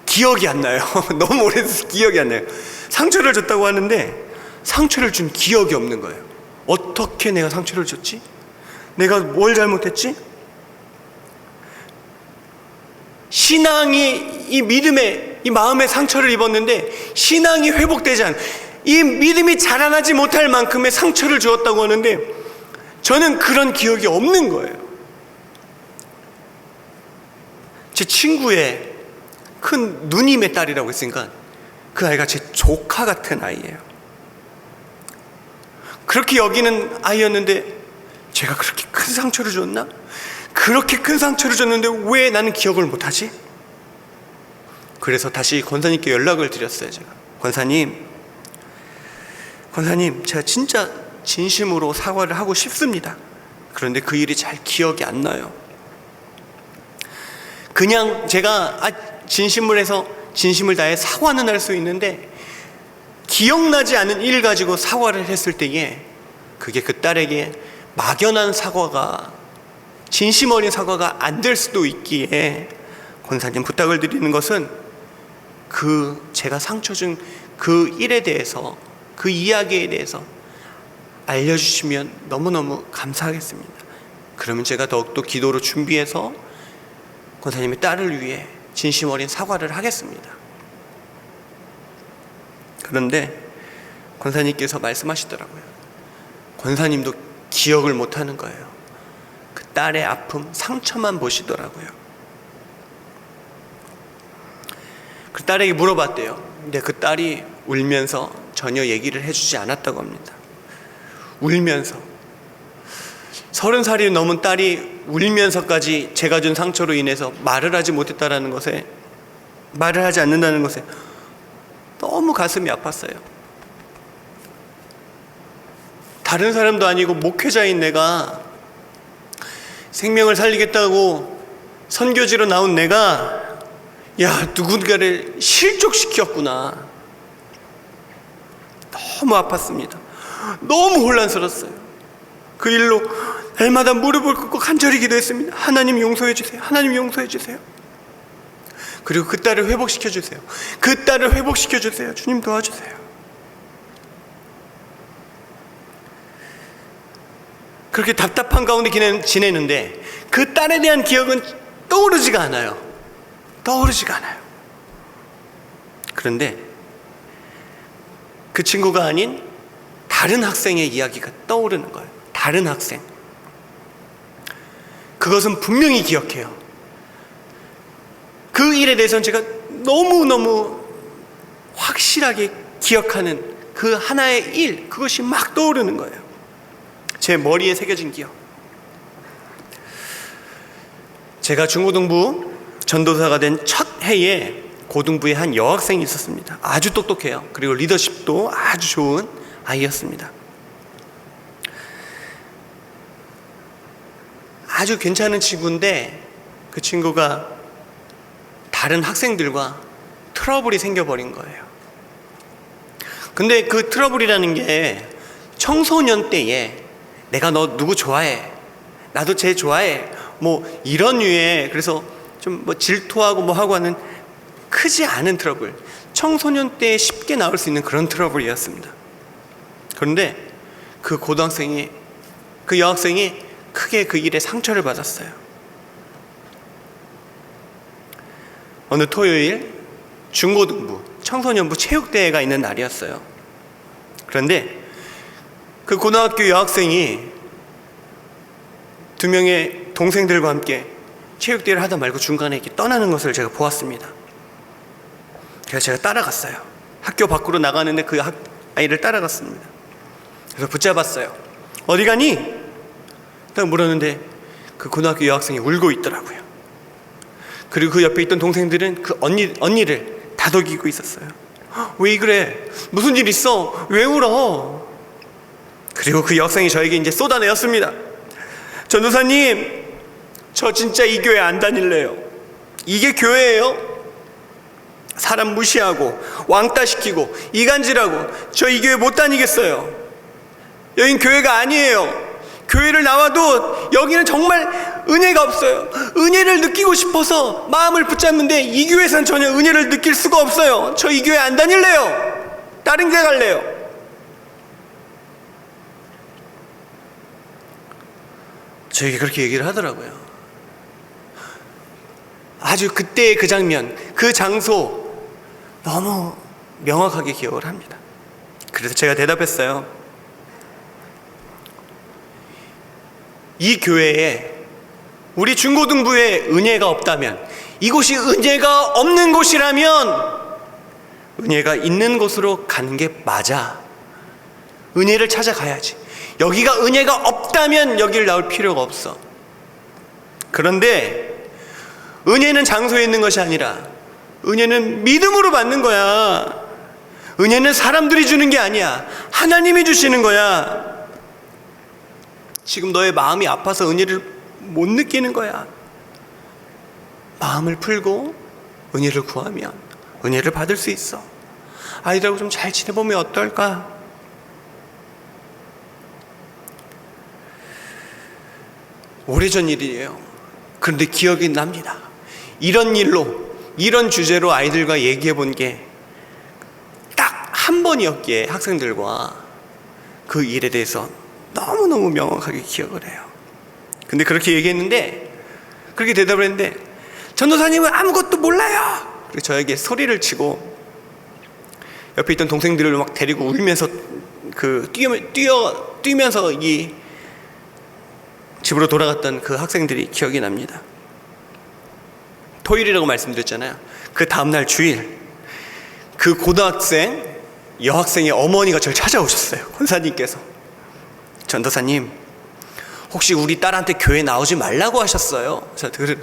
기억이 안 나요. 너무 오래돼서 기억이 안 나요. 상처를 줬다고 하는데 상처를 준 기억이 없는 거예요. 어떻게 내가 상처를 줬지? 내가 뭘 잘못했지? 신앙이, 이 믿음의, 이 마음의 상처를 입었는데 신앙이 회복되지 않은, 이 믿음이 자라나지 못할 만큼의 상처를 주었다고 하는데 저는 그런 기억이 없는 거예요. 제 친구의 큰 누님의 딸이라고 했으니까 그 아이가 제 조카 같은 아이예요. 그렇게 여기는 아이였는데 제가 그렇게 큰 상처를 줬나? 그렇게 큰 상처를 줬는데 왜 나는 기억을 못하지? 그래서 다시 권사님께 연락을 드렸어요. 제가 권사님, 제가 진짜 진심으로 사과를 하고 싶습니다. 그런데 그 일이 잘 기억이 안 나요. 그냥 제가 진심을 해서 진심을 다해 사과는 할 수 있는데 기억나지 않은 일 가지고 사과를 했을 때에 그게 그 딸에게 막연한 사과가, 진심 어린 사과가 안 될 수도 있기에 권사님 부탁을 드리는 것은 제가 상처 준 그 일에 대해서, 그 이야기에 대해서 알려주시면 너무너무 감사하겠습니다. 그러면 제가 더욱더 기도로 준비해서 권사님의 딸을 위해 진심 어린 사과를 하겠습니다. 그런데 권사님께서 말씀하시더라고요. 권사님도 기억을 못하는 거예요. 그 딸의 아픔, 상처만 보시더라고요. 그 딸에게 물어봤대요. 근데 그 딸이 울면서 전혀 얘기를 해주지 않았다고 합니다. 울면서 30살이 넘은 딸이 울면서까지 제가 준 상처로 인해서 말을 하지 못했다라는 것에, 말을 하지 않는다는 것에 너무 가슴이 아팠어요. 다른 사람도 아니고 목회자인 내가, 생명을 살리겠다고 선교지로 나온 내가 누군가를 실족시켰구나. 너무 아팠습니다. 너무 혼란스러웠어요. 그 일로 날마다 무릎을 꿇고 간절히 기도했습니다. 하나님 용서해 주세요. 하나님 용서해 주세요. 그리고 그 딸을 회복시켜 주세요. 그 딸을 회복시켜 주세요. 주님 도와주세요. 그렇게 답답한 가운데 지내는데 그 딸에 대한 기억은 떠오르지가 않아요. 떠오르지가 않아요. 그런데 그 친구가 아닌 다른 학생의 이야기가 떠오르는 거예요. 다른 학생. 그것은 분명히 기억해요. 그 일에 대해서는 제가 너무너무 확실하게 기억하는 그 하나의 일, 그것이 막 떠오르는 거예요. 제 머리에 새겨진 기억. 제가 중고등부 전도사가 된 첫 해에 고등부에 한 여학생이 있었습니다. 아주 똑똑해요. 그리고 리더십도 아주 좋은 아이였습니다. 아주 괜찮은 친구인데 그 친구가 다른 학생들과 트러블이 생겨버린 거예요. 근데 그 트러블이라는 게 청소년 때에 내가 너 누구 좋아해, 나도 쟤 좋아해, 뭐 이런 류의, 그래서 좀 뭐 질투하고 뭐 하고 하는 크지 않은 트러블, 청소년 때에 쉽게 나올 수 있는 그런 트러블이었습니다. 그런데 그 고등학생이, 그 여학생이 크게 그 일에 상처를 받았어요. 어느 토요일 중고등부 청소년부 체육대회가 있는 날이었어요. 그런데 그 고등학교 여학생이 2명의 동생들과 함께 체육대회를 하다 말고 중간에 이렇게 떠나는 것을 제가 보았습니다. 그래서 제가 따라갔어요. 학교 밖으로 나가는데 그 아이를 따라갔습니다. 그래서 붙잡았어요. 어디 가니? 딱 물었는데 그 고등학교 여학생이 울고 있더라고요. 그리고 그 옆에 있던 동생들은 그 언니를 다독이고 있었어요. 왜 그래? 무슨 일 있어? 왜 울어? 그리고 그 여학생이 저에게 이제 쏟아내었습니다. 전도사님, 저 진짜 이 교회 안 다닐래요. 이게 교회예요? 사람 무시하고 왕따시키고 이간질하고 저 이 교회 못 다니겠어요. 여긴 교회가 아니에요. 교회를 나와도 여기는 정말 은혜가 없어요. 은혜를 느끼고 싶어서 마음을 붙잡는데 이 교회에선 전혀 은혜를 느낄 수가 없어요. 저 이 교회 안 다닐래요. 다른 데 갈래요. 저에게 그렇게 얘기를 하더라고요. 아주 그때의 그 장면, 그 장소 너무 명확하게 기억을 합니다. 그래서 제가 대답했어요. 이 교회에 우리 중고등부에 은혜가 없다면, 이곳이 은혜가 없는 곳이라면 은혜가 있는 곳으로 가는 게 맞아. 은혜를 찾아가야지. 여기가 은혜가 없다면 여기를 나올 필요가 없어. 그런데 은혜는 장소에 있는 것이 아니라 은혜는 믿음으로 받는 거야. 은혜는 사람들이 주는 게 아니야. 하나님이 주시는 거야. 지금 너의 마음이 아파서 은혜를 못 느끼는 거야. 마음을 풀고 은혜를 구하면 은혜를 받을 수 있어. 아이들하고 좀 잘 지내보면 어떨까? 오래전 일이에요. 그런데 기억이 납니다. 이런 일로, 이런 주제로 아이들과 얘기해 본 게 딱 한 번이었기에 학생들과 그 일에 대해서 너무너무 명확하게 기억을 해요. 근데 그렇게 얘기했는데, 그렇게 대답을 했는데 전도사님은 아무것도 몰라요. 그리고 저에게 소리를 치고 옆에 있던 동생들을 막 데리고 울면서 뛰면서 이 집으로 돌아갔던 그 학생들이 기억이 납니다. 토요일이라고 말씀드렸잖아요. 그 다음날 주일, 그 고등학생 여학생의 어머니가 저를 찾아오셨어요. 권사님께서, 전도사님 혹시 우리 딸한테 교회 나오지 말라고 하셨어요. 저한테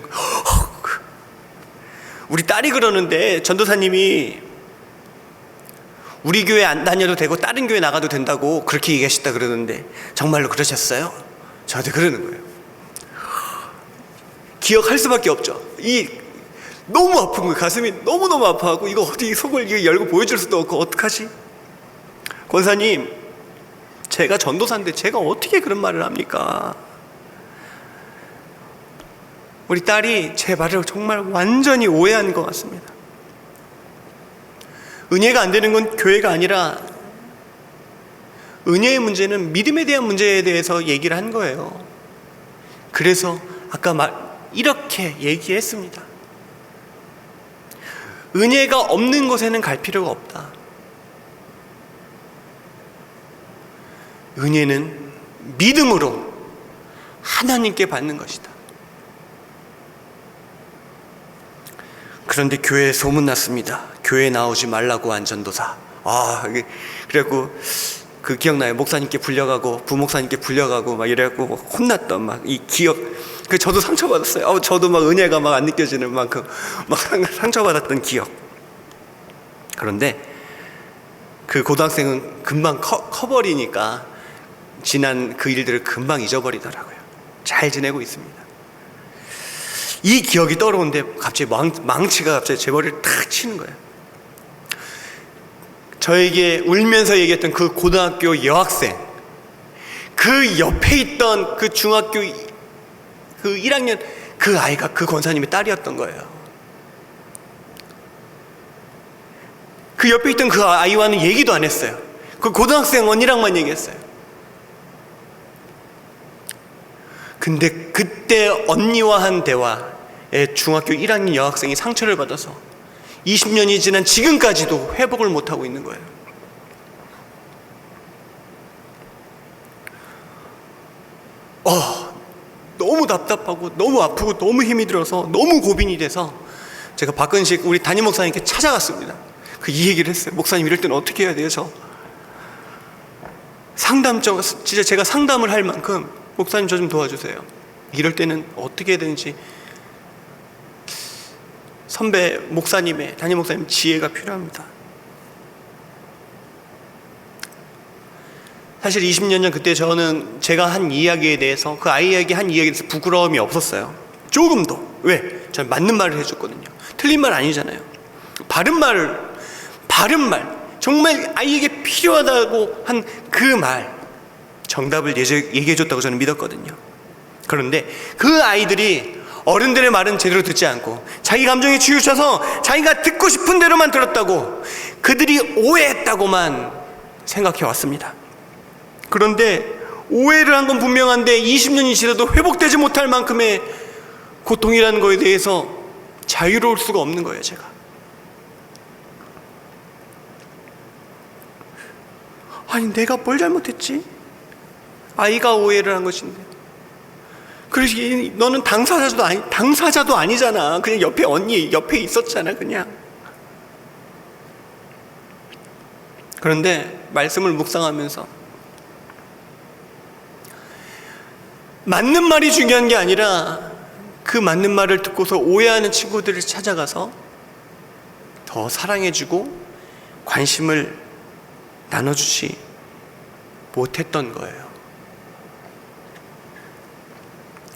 우리 딸이 그러는데 전도사님이 우리 교회 안 다녀도 되고 다른 교회 나가도 된다고 그렇게 얘기하셨다 그러는데 정말로 그러셨어요? 저한테 그러는 거예요. 기억할 수밖에 없죠. 너무 아픈 거예요. 가슴이 너무너무 아파하고 이거 어디 속을 열고 보여줄 수도 없고 어떡하지? 권사님, 제가 전도사인데 제가 어떻게 그런 말을 합니까? 우리 딸이 제 말을 정말 완전히 오해한 것 같습니다. 은혜가 안 되는 건 교회가 아니라 은혜의 문제는 믿음에 대한 문제에 대해서 얘기를 한 거예요. 그래서 아까 이렇게 얘기했습니다. 은혜가 없는 곳에는 갈 필요가 없다. 은혜는 믿음으로 하나님께 받는 것이다. 그런데 교회에 소문났습니다. 교회에 나오지 말라고 한 전도사. 그래갖고 그 기억나요. 목사님께 불려가고 부목사님께 불려가고 막 이래갖고 혼났던 막 이 기억. 저도 상처받았어요. 저도 막 은혜가 막 안 느껴지는 만큼 막 상처받았던 기억. 그런데 그 고등학생은 금방 커버리니까 지난 그 일들을 금방 잊어버리더라고요. 잘 지내고 있습니다. 이 기억이 떠오르는데 갑자기 망치가 갑자기 제 머리를 탁 치는 거예요. 저에게 울면서 얘기했던 그 고등학교 여학생, 그 옆에 있던 그 중학교 그 1학년 그 아이가 그 권사님의 딸이었던 거예요. 그 옆에 있던 그 아이와는 얘기도 안 했어요. 그 고등학생 언니랑만 얘기했어요. 근데 그때 언니와 한 대화에 중학교 1학년 여학생이 상처를 받아서 20년이 지난 지금까지도 회복을 못하고 있는 거예요. 너무 답답하고 너무 아프고 너무 힘이 들어서 너무 고민이 돼서 제가 박근식 우리 담임 목사님께 찾아갔습니다. 이 얘기를 했어요. 목사님, 이럴 때는 어떻게 해야 돼요? 진짜 제가 상담을 할 만큼 목사님 저 좀 도와주세요. 이럴 때는 어떻게 해야 되는지 선배 목사님의 담임 목사님 지혜가 필요합니다. 사실 20년 전 그때 저는 제가 한 이야기에 대해서 그 아이에게 한 이야기에 대해서 부끄러움이 없었어요. 조금도. 왜? 저는 맞는 말을 해줬거든요. 틀린 말 아니잖아요. 바른 말 정말 아이에게 필요하다고 한 그 말 정답을 얘기해줬다고 저는 믿었거든요. 그런데 그 아이들이 어른들의 말은 제대로 듣지 않고 자기 감정에 치우쳐서 자기가 듣고 싶은 대로만 들었다고 그들이 오해했다고만 생각해 왔습니다. 그런데 오해를 한 건 분명한데 20년이 지나도 회복되지 못할 만큼의 고통이라는 거에 대해서 자유로울 수가 없는 거예요. 제가 내가 뭘 잘못했지? 아이가 오해를 한 것인데. 그래서 너는 당사자도 아니잖아. 그냥 옆에 언니 옆에 있었잖아. 그냥. 그런데 말씀을 묵상하면서 맞는 말이 중요한 게 아니라 그 맞는 말을 듣고서 오해하는 친구들을 찾아가서 더 사랑해주고 관심을 나눠주지 못했던 거예요.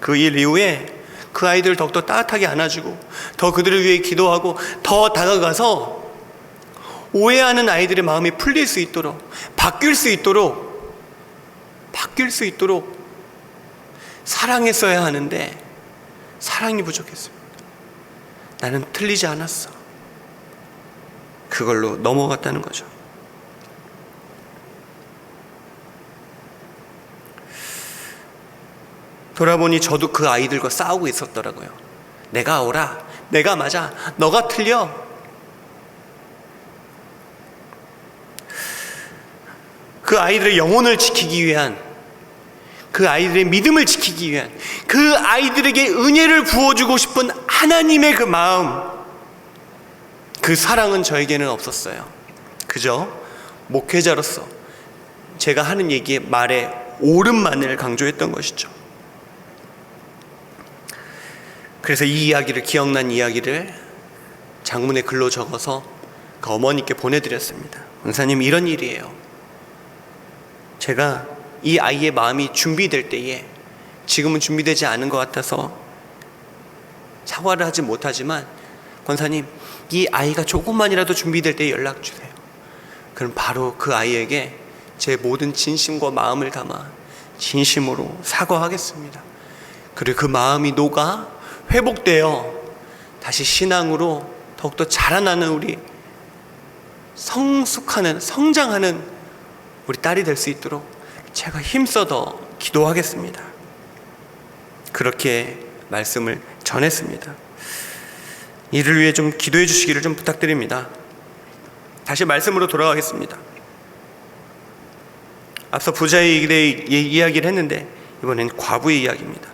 그 일 이후에 그 아이들을 더욱더 따뜻하게 안아주고 더 그들을 위해 기도하고 더 다가가서 오해하는 아이들의 마음이 풀릴 수 있도록 바뀔 수 있도록 사랑했어야 하는데 사랑이 부족했습니다. 나는 틀리지 않았어. 그걸로 넘어갔다는 거죠. 돌아보니 저도 그 아이들과 싸우고 있었더라고요. 내가 오라, 내가 맞아. 너가 틀려. 그 아이들의 영혼을 지키기 위한, 그 아이들의 믿음을 지키기 위한, 그 아이들에게 은혜를 부어주고 싶은 하나님의 그 마음, 그 사랑은 저에게는 없었어요. 그저 목회자로서 제가 하는 얘기에 말에 옳음만을 강조했던 것이죠. 그래서 이 이야기를, 기억난 이야기를 장문의 글로 적어서 그 어머니께 보내드렸습니다. 은사님, 이런 일이에요. 제가 이 아이의 마음이 준비될 때에, 지금은 준비되지 않은 것 같아서 사과를 하지 못하지만, 권사님, 이 아이가 조금만이라도 준비될 때 연락 주세요. 그럼 바로 그 아이에게 제 모든 진심과 마음을 담아 진심으로 사과하겠습니다. 그리고 그 마음이 녹아 회복되어 다시 신앙으로 더욱더 자라나는 우리 성장하는 우리 딸이 될 수 있도록 제가 힘써서 기도하겠습니다. 그렇게 말씀을 전했습니다. 이를 위해 좀 기도해 주시기를 좀 부탁드립니다. 다시 말씀으로 돌아가겠습니다. 앞서 부자의 이야기를 했는데 이번엔 과부의 이야기입니다.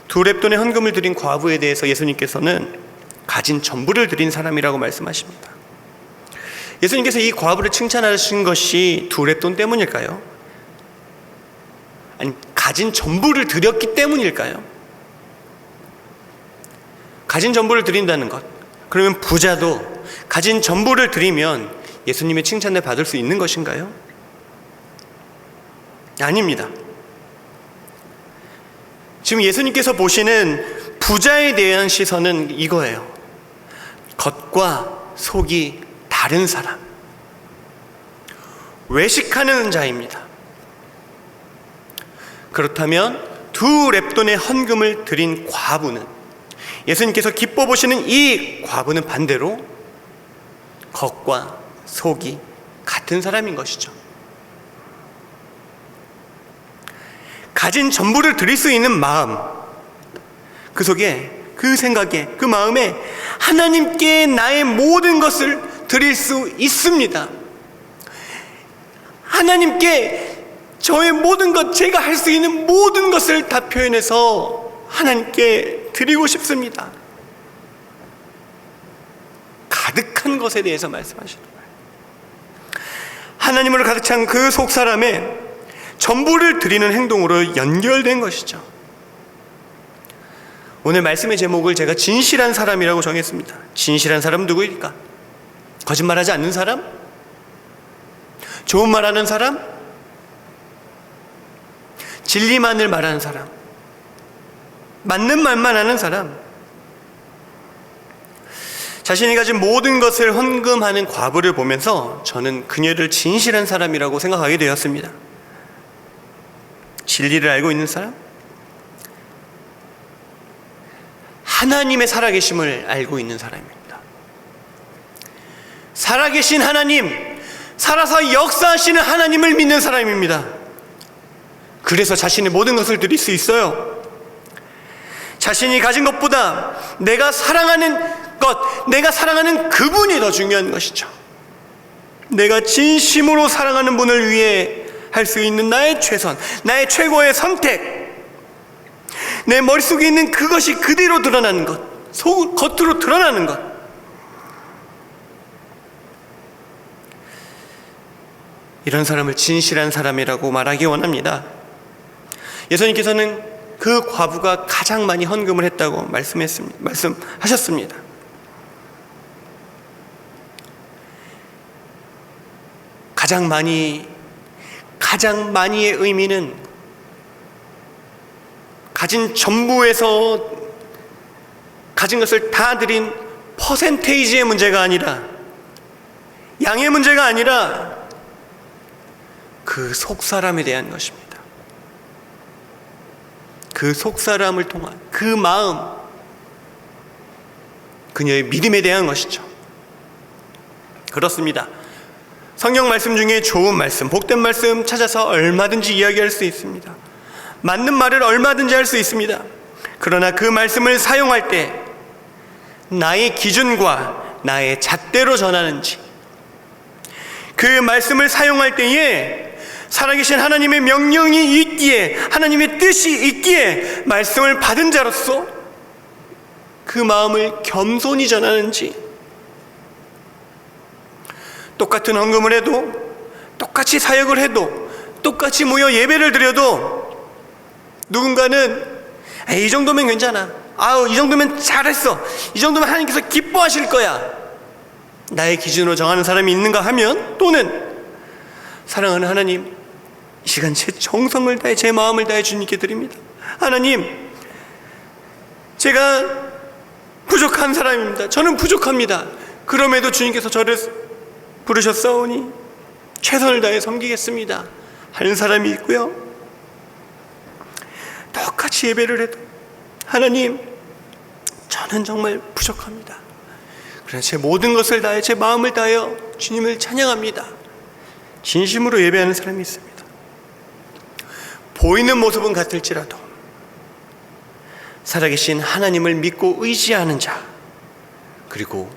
2렙돈의 헌금을 드린 과부에 대해서 예수님께서는 가진 전부를 드린 사람이라고 말씀하십니다. 예수님께서 이 과부를 칭찬하신 것이 2렙돈 때문일까요? 아니, 가진 전부를 드렸기 때문일까요? 가진 전부를 드린다는 것, 그러면 부자도 가진 전부를 드리면 예수님의 칭찬을 받을 수 있는 것인가요? 아닙니다. 지금 예수님께서 보시는 부자에 대한 시선은 이거예요. 겉과 속이 다른 사람, 외식하는 자입니다. 그렇다면 2렙돈의 헌금을 드린 과부는, 예수님께서 기뻐 보시는 이 과부는 반대로 겉과 속이 같은 사람인 것이죠. 가진 전부를 드릴 수 있는 마음, 그 속에, 그 생각에, 그 마음에 하나님께 나의 모든 것을 드릴 수 있습니다. 하나님께 저의 모든 것, 제가 할 수 있는 모든 것을 다 표현해서 하나님께 드리고 싶습니다. 가득한 것에 대해서 말씀하시는 거예요. 하나님으로 가득 찬 그 속사람의 전부를 드리는 행동으로 연결된 것이죠. 오늘 말씀의 제목을 제가 진실한 사람이라고 정했습니다. 진실한 사람은 누구일까? 거짓말하지 않는 사람? 좋은 말하는 사람? 진리만을 말하는 사람? 맞는 말만 하는 사람? 자신이 가진 모든 것을 헌금하는 과부를 보면서 저는 그녀를 진실한 사람이라고 생각하게 되었습니다. 진리를 알고 있는 사람? 하나님의 살아계심을 알고 있는 사람입니다. 살아계신 하나님, 살아서 역사하시는 하나님을 믿는 사람입니다. 그래서 자신의 모든 것을 드릴 수 있어요. 자신이 가진 것보다 내가 사랑하는 것, 내가 사랑하는 그분이 더 중요한 것이죠. 내가 진심으로 사랑하는 분을 위해 할 수 있는 나의 최선, 나의 최고의 선택, 내 머릿속에 있는 그것이 그대로 드러나는 것, 겉으로 드러나는 것, 이런 사람을 진실한 사람이라고 말하기 원합니다. 예수님께서는 그 과부가 가장 많이 헌금을 했다고 말씀하셨습니다. 가장 많이의 의미는 가진 전부에서 가진 것을 다 드린 퍼센테이지의 문제가 아니라, 양의 문제가 아니라 그 속사람에 대한 것입니다. 그 속사람을 통한 그 마음, 그녀의 믿음에 대한 것이죠. 그렇습니다. 성경 말씀 중에 좋은 말씀, 복된 말씀 찾아서 얼마든지 이야기할 수 있습니다. 맞는 말을 얼마든지 할 수 있습니다. 그러나 그 말씀을 사용할 때 나의 기준과 나의 잣대로 전하는지, 그 말씀을 사용할 때에 살아계신 하나님의 명령이 있기에, 하나님의 뜻이 있기에 말씀을 받은 자로서 그 마음을 겸손히 전하는지, 똑같은 헌금을 해도, 똑같이 사역을 해도, 똑같이 모여 예배를 드려도 누군가는 이 정도면 괜찮아, 이 정도면 잘했어, 이 정도면 하나님께서 기뻐하실 거야, 나의 기준으로 정하는 사람이 있는가 하면, 또는 사랑하는 하나님, 이 시간 제 정성을 다해, 제 마음을 다해 주님께 드립니다. 하나님, 제가 부족한 사람입니다. 저는 부족합니다. 그럼에도 주님께서 저를 부르셨사오니 최선을 다해 섬기겠습니다 하는 사람이 있고요, 똑같이 예배를 해도 하나님, 저는 정말 부족합니다. 그러나 제 모든 것을 다해, 제 마음을 다하여 주님을 찬양합니다, 진심으로 예배하는 사람이 있습니다. 보이는 모습은 같을지라도 살아계신 하나님을 믿고 의지하는 자, 그리고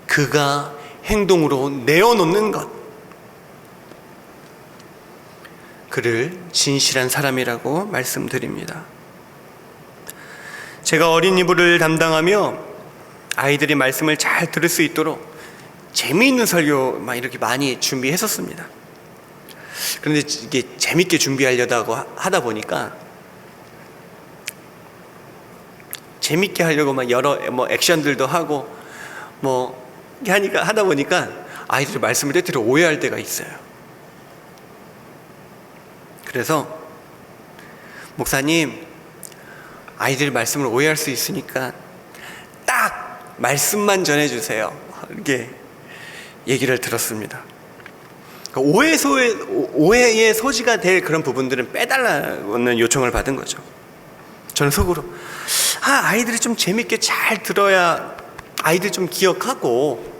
그가 행동으로 내어놓는 것, 그를 진실한 사람이라고 말씀드립니다. 제가 어린이부를 담당하며 아이들이 말씀을 잘 들을 수 있도록 재미있는 설교 막 이렇게 많이 준비했었습니다. 그런데 이게 재밌게 준비하려고 하다 보니까, 재밌게 하려고 막 여러 액션들도 하고 하다 보니까 아이들이 말씀을 때때로 오해할 때가 있어요. 그래서 목사님, 아이들이 말씀을 오해할 수 있으니까 딱 말씀만 전해주세요, 이렇게 얘기를 들었습니다. 오해의 소지가 될 그런 부분들은 빼달라는 요청을 받은 거죠. 저는 속으로 아이들이 좀 재밌게 잘 들어야 아이들이 좀 기억하고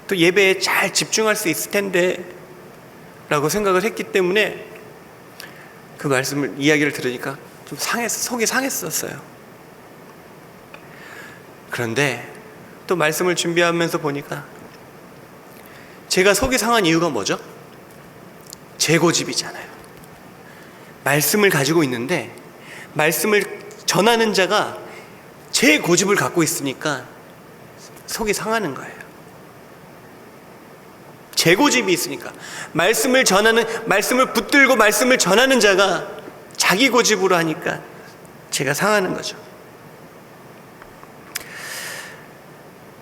또 예배에 잘 집중할 수 있을 텐데 라고 생각을 했기 때문에 그 이야기를 들으니까 좀 속이 상했었어요. 그런데 또 말씀을 준비하면서 보니까 제가 속이 상한 이유가 뭐죠? 제 고집이잖아요. 말씀을 가지고 있는데 말씀을 전하는 자가 제 고집을 갖고 있으니까 속이 상하는 거예요. 제 고집이 있으니까, 말씀을 붙들고 말씀을 전하는 자가 자기 고집으로 하니까 제가 상하는 거죠.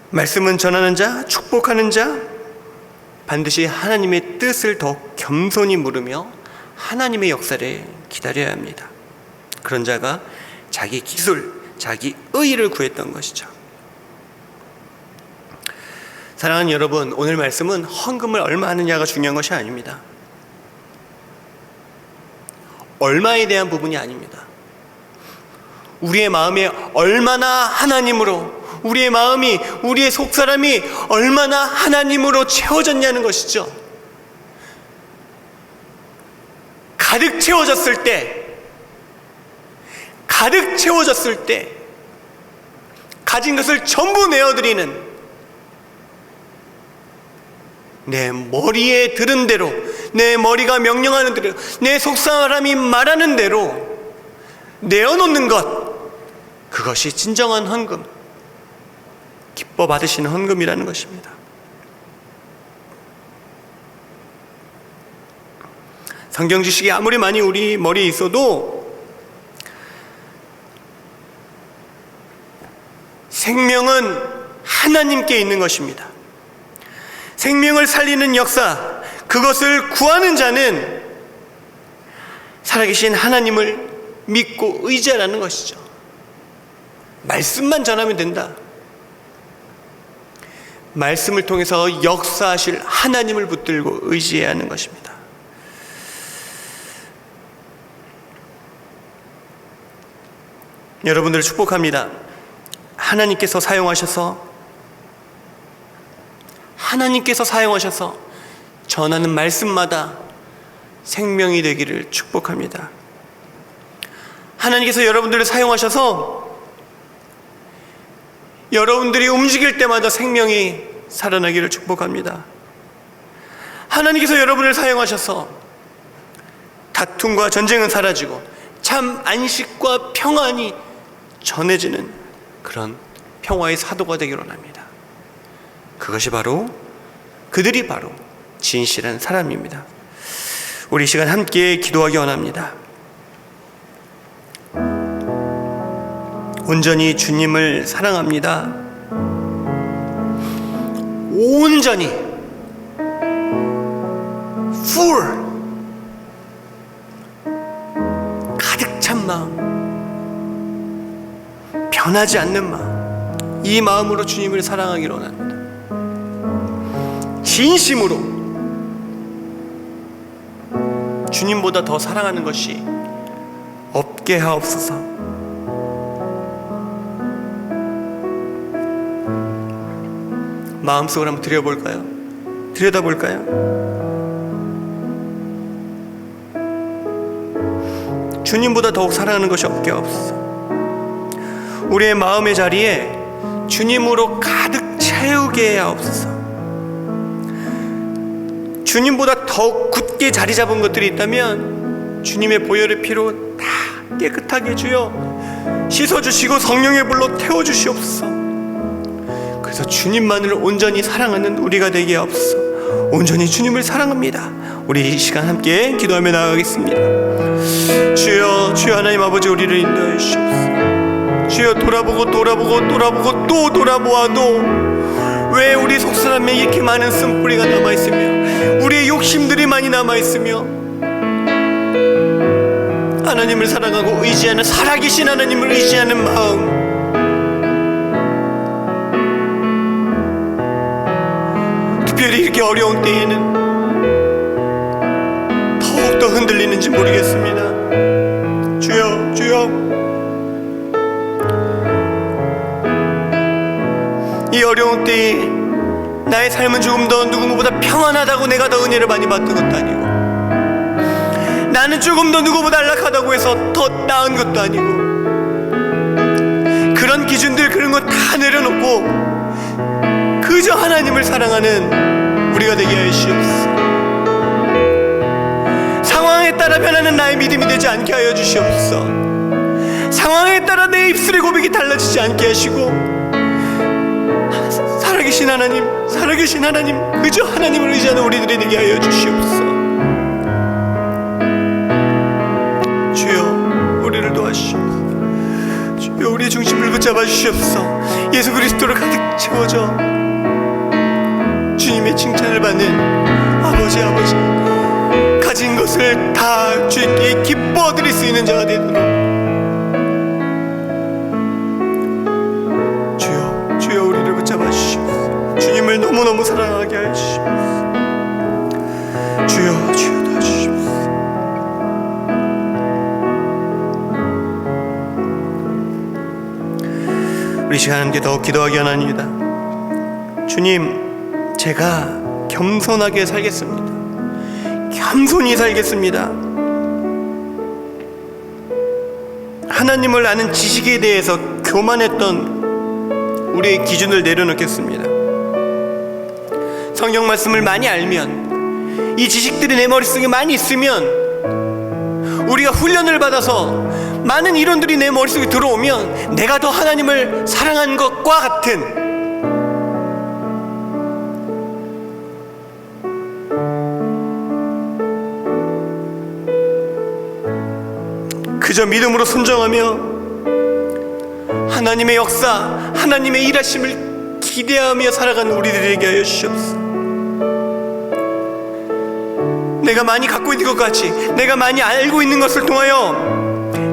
말씀은 전하는 자, 축복하는 자, 반드시 하나님의 뜻을 더 겸손히 물으며 하나님의 역사를 기다려야 합니다. 그런 자가 자기 기술, 자기 의의를 구했던 것이죠. 사랑하는 여러분, 오늘 말씀은 헌금을 얼마 하느냐가 중요한 것이 아닙니다. 얼마에 대한 부분이 아닙니다. 우리의 마음에 얼마나 하나님으로, 우리의 마음이, 우리의 속사람이 얼마나 하나님으로 채워졌냐는 것이죠. 가득 채워졌을 때 가진 것을 전부 내어드리는, 내 머리에 들은 대로, 내 머리가 명령하는 대로, 내 속사람이 말하는 대로 내어놓는 것, 그것이 진정한 헌금, 기뻐 받으시는 헌금이라는 것입니다. 성경 지식이 아무리 많이 우리 머리에 있어도 생명은 하나님께 있는 것입니다. 생명을 살리는 역사, 그것을 구하는 자는 살아계신 하나님을 믿고 의지하라는 것이죠. 말씀만 전하면 된다. 말씀을 통해서 역사하실 하나님을 붙들고 의지해야 하는 것입니다. 여러분들을 축복합니다. 하나님께서 사용하셔서 전하는 말씀마다 생명이 되기를 축복합니다. 하나님께서 여러분들을 사용하셔서 여러분들이 움직일 때마다 생명이 살아나기를 축복합니다. 하나님께서 여러분을 사용하셔서 다툼과 전쟁은 사라지고 참 안식과 평안이 전해지는 그런 평화의 사도가 되기를 원합니다. 그들이 바로 진실한 사람입니다. 우리 이 시간 함께 기도하기 원합니다. 온전히 주님을 사랑합니다. 온전히 full 가득 찬 마음, 변하지 않는 마음, 이 마음으로 주님을 사랑하기를 원합니다. 진심으로 주님보다 더 사랑하는 것이 없게 하옵소서. 마음속으로 한번 들여다볼까요? 주님보다 더욱 사랑하는 것이 없게 하옵소서. 우리의 마음의 자리에 주님으로 가득 채우게 하옵소서. 주님보다 더욱 굳게 자리 잡은 것들이 있다면 주님의 보혈의 피로 다 깨끗하게 주여 씻어주시고 성령의 불로 태워주시옵소서. 그래서 주님만을 온전히 사랑하는 우리가 되게 하옵소서. 온전히 주님을 사랑합니다. 우리 이 시간 함께 기도하며 나아가겠습니다. 주여, 주여 하나님 아버지, 우리를 인도해 주시옵소서. 주여, 돌아보고 또 돌아보아도 왜 우리 속사람에 이렇게 많은 쓴뿌리가 남아있으며 우리의 욕심들이 많이 남아있으며 하나님을 사랑하고 의지하는, 살아계신 하나님을 의지하는 마음, 특별히 이렇게 어려운 때에는 더욱더 흔들리는지 모르겠습니다. 주여, 주여, 이 어려운 때에 나의 삶은 조금 더 누구보다 평안하다고 내가 더 은혜를 많이 받는 것도 아니고, 나는 조금 더 누구보다 안락하다고 해서 더 나은 것도 아니고, 그런 기준들, 그런 거 다 내려놓고 그저 하나님을 사랑하는 우리가 되게 하여 주시옵소서. 상황에 따라 변하는 나의 믿음이 되지 않게 하여 주시옵소서. 상황에 따라 내 입술의 고백이 달라지지 않게 하시고, 살아계신 하나님, 그저 하나님을 의지하는 우리들이 되게 하여 주시옵소서. 주여, 우리를 도와주시옵소서. 주여, 우리의 중심을 붙잡아 주시옵소서. 예수 그리스도를 가득 채워져 주님의 칭찬을 받는 아버지, 가진 것을 다 주님께 기뻐 드릴 수 있는 자가 되도록 주여, 우리를 붙잡아 주시옵소서. 주님을 너무너무 사랑하게 하여 주시옵소서. 주여, 도와주시옵소서. 우리 시간 함께 더욱 기도하기 원합니다. 주님, 제가 겸손하게 살겠습니다. 겸손히 살겠습니다. 하나님을 아는 지식에 대해서 교만했던 우리의 기준을 내려놓겠습니다. 성경 말씀을 많이 알면, 이 지식들이 내 머릿속에 많이 있으면, 우리가 훈련을 받아서 많은 이론들이 내 머릿속에 들어오면 내가 더 하나님을 사랑한 것과 같은, 그저 믿음으로 순종하며 하나님의 역사, 하나님의 일하심을 기대하며 살아가는 우리들에게 하여 주시옵소서. 내가 많이 갖고 있는 것 같이, 내가 많이 알고 있는 것을 통하여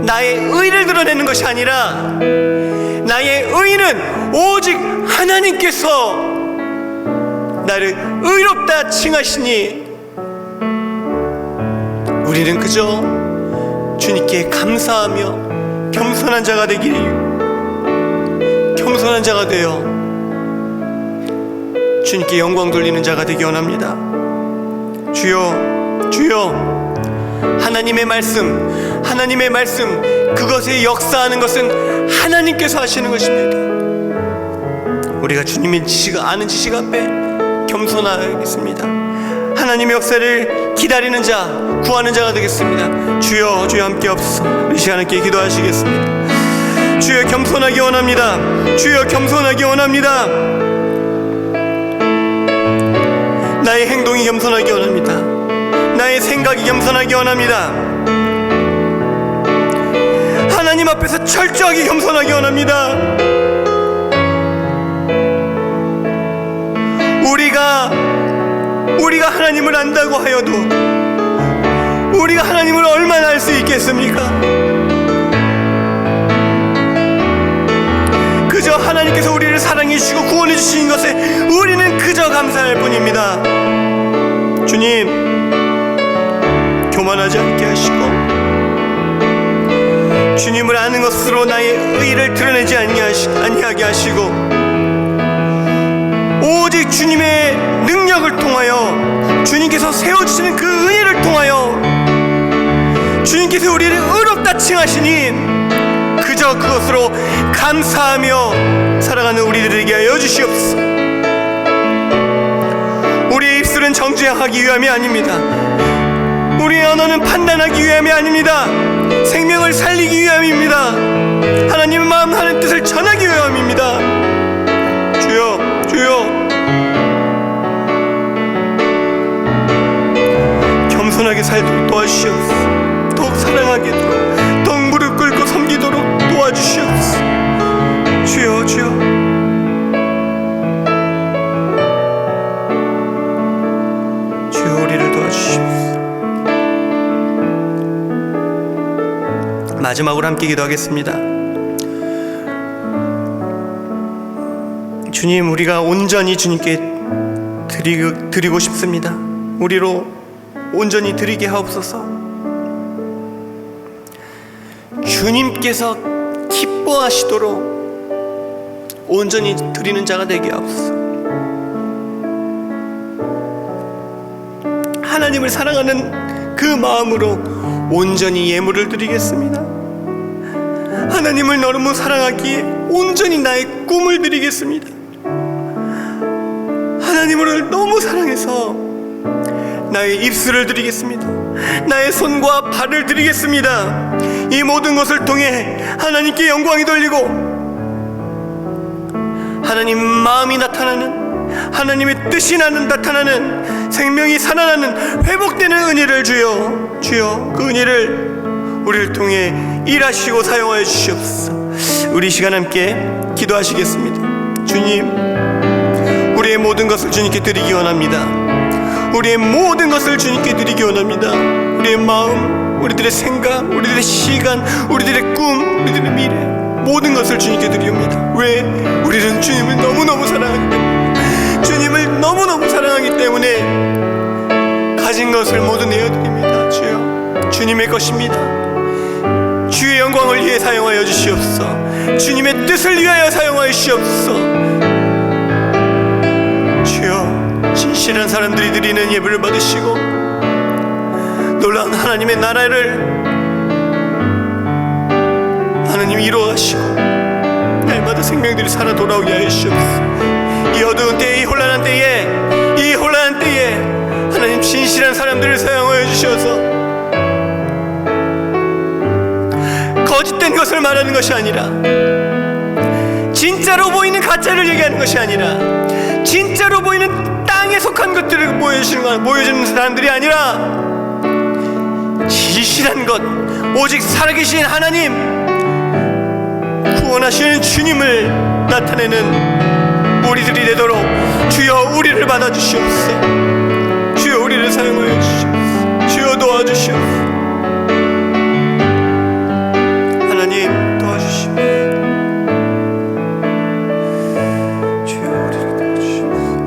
나의 의를 드러내는 것이 아니라, 나의 의는 오직 하나님께서 나를 의롭다 칭하시니, 우리는 그저 주님께 감사하며 겸손한 자가 되어 주님께 영광 돌리는 자가 되기 원합니다. 주여, 하나님의 말씀, 그것에 역사하는 것은 하나님께서 하시는 것입니다. 우리가 주님의 아는 지식 앞에 겸손하겠습니다. 하나님의 역사를 기다리는 자, 구하는 자가 되겠습니다. 주여, 주여 함께 없어. 이 시간 함께 기도하시겠습니다. 주여, 겸손하기 원합니다. 주여, 겸손하기 원합니다. 나의 행동이 겸손하기 원합니다. 나의 생각이 겸손하기 원합니다. 하나님 앞에서 철저하게 겸손하기 원합니다. 우리가 하나님을 안다고 하여도 우리가 하나님을 얼마나 알 수 있겠습니까? 그저 하나님께서 우리를 사랑해 주시고 구원해 주신 것에 우리는 그저 감사할 뿐입니다. 주님, 교만하지 않게 하시고 주님을 아는 것으로 나의 의를 드러내지 아니하게 하시고 오직 주님의 능력을 통하여 주님께서 세워주시는 그 은혜를 통하여 주님께서 우리를 의롭다 칭하시니 그저 그것으로 감사하며 살아가는 우리들에게 하여 주시옵소서. 우리의 입술은 정죄하기 위함이 아닙니다. 우리의 언어는 판단하기 위함이 아닙니다. 생명을 살리기 위함입니다. 하나님의 마음, 하나님의 뜻을 전하기 위함입니다. 주여, 주여, 겸손하게 살도록 도와주시옵소서. 더욱 사랑하게 도록, 더욱 무릎 꿇고 섬기도록 도와주시옵소서. 주여, 주여, 주여, 우리를 도와주시옵소서. 마지막으로 함께 기도하겠습니다. 주님, 우리가 온전히 주님께 드리고 싶습니다. 우리로 온전히 드리게 하옵소서. 주님께서 기뻐하시도록 온전히 드리는 자가 되게 하옵소서. 하나님을 사랑하는 그 마음으로 온전히 예물을 드리겠습니다. 하나님을 너무 사랑하기에 온전히 나의 꿈을 드리겠습니다. 하나님을 너무 사랑해서 나의 입술을 드리겠습니다. 나의 손과 발을 드리겠습니다. 이 모든 것을 통해 하나님께 영광이 돌리고 하나님 마음이 나타나는, 하나님의 뜻이 나타나는, 생명이 살아나는 회복되는 은혜를 주여, 주여, 그 은혜를 우리를 통해 일하시고 사용하여 주시옵소서. 우리 시간 함께 기도하시겠습니다. 주님, 우리의 모든 것을 주님께 드리기 원합니다. 우리의 모든 것을 주님께 드리기 원합니다. 우리의 마음, 우리들의 생각, 우리들의 시간, 우리들의 꿈, 우리들의 미래, 모든 것을 주님께 드리옵니다. 왜? 우리는 주님을 너무너무 사랑하기 때문에, 주님을 너무너무 사랑하기 때문에 가진 것을 모두 내어드립니다. 주여, 주님의 것입니다. 주의 영광을 위해 사용하여 주시옵소서. 주님의 뜻을 위하여 사용하여 주시옵소서. 주여, 진실한 사람들이 드리는 예배를 받으시고 놀라운 하나님의 나라를 하나님이 이루어가시고 날마다 생명들이 살아 돌아오게 하여 주시옵소서. 이 어두운 때에, 이 혼란한 때에 하나님 진실한 사람들을 사용하여 주셔서 거짓된 것을 말하는 것이 아니라, 진짜로 보이는 가짜를 얘기하는 것이 아니라, 진짜로 보이는 땅에 속한 것들을 보여주는 사람들이 아니라 진실한 것, 오직 살아계신 하나님, 구원하시는 주님을 나타내는 우리들이 되도록 주여 우리를 받아주시옵소서. 주여 우리를 사용하여 주시옵소서. 주여 도와주시옵소서. 하나님 도와주시옵소서. 주여 우리를 도와주시옵소서.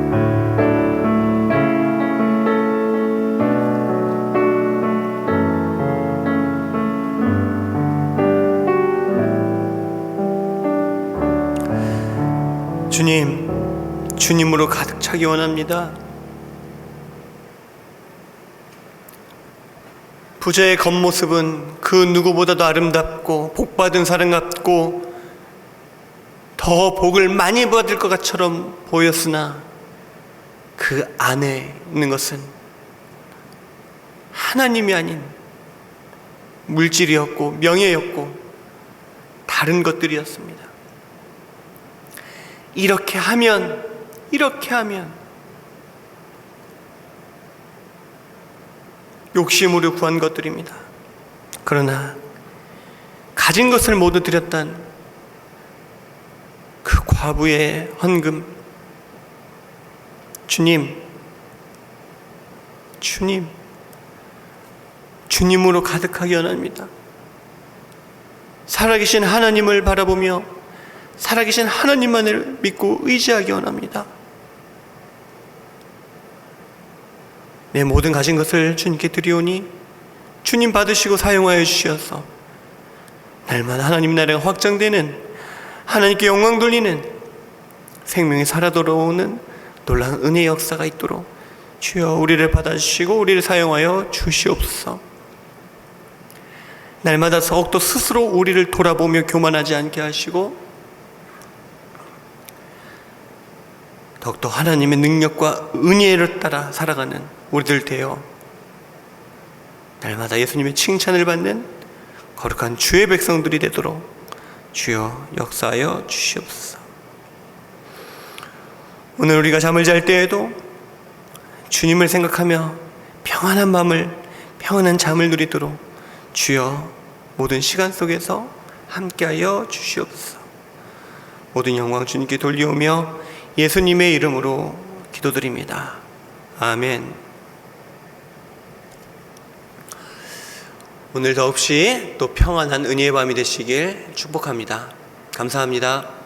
주님, 주님으로 가득 차기 원합니다. 부자의 겉모습은 그 누구보다도 아름답고 복받은 사람 같고 더 복을 많이 받을 것처럼 보였으나 그 안에 있는 것은 하나님이 아닌 물질이었고 명예였고 다른 것들이었습니다. 이렇게 하면 욕심으로 구한 것들입니다. 그러나 가진 것을 모두 드렸던 그 과부의 헌금, 주님으로 가득하게 원합니다. 살아계신 하나님을 바라보며 살아계신 하나님만을 믿고 의지하기 원합니다. 내 모든 가진 것을 주님께 드리오니 주님 받으시고 사용하여 주시어서 날마다 하나님 나라가 확장되는, 하나님께 영광 돌리는, 생명이 살아 돌아오는 놀라운 은혜의 역사가 있도록 주여 우리를 받아주시고 우리를 사용하여 주시옵소서. 날마다 더욱더 스스로 우리를 돌아보며 교만하지 않게 하시고 더욱더 하나님의 능력과 은혜를 따라 살아가는 우리들 되어 날마다 예수님의 칭찬을 받는 거룩한 주의 백성들이 되도록 주여 역사하여 주시옵소서. 오늘 우리가 잠을 잘 때에도 주님을 생각하며 평안한 마음을, 평안한 잠을 누리도록 주여 모든 시간 속에서 함께하여 주시옵소서. 모든 영광 주님께 돌리오며 예수님의 이름으로 기도드립니다. 아멘. 오늘 더없이 또 평안한 은혜의 밤이 되시길 축복합니다. 감사합니다.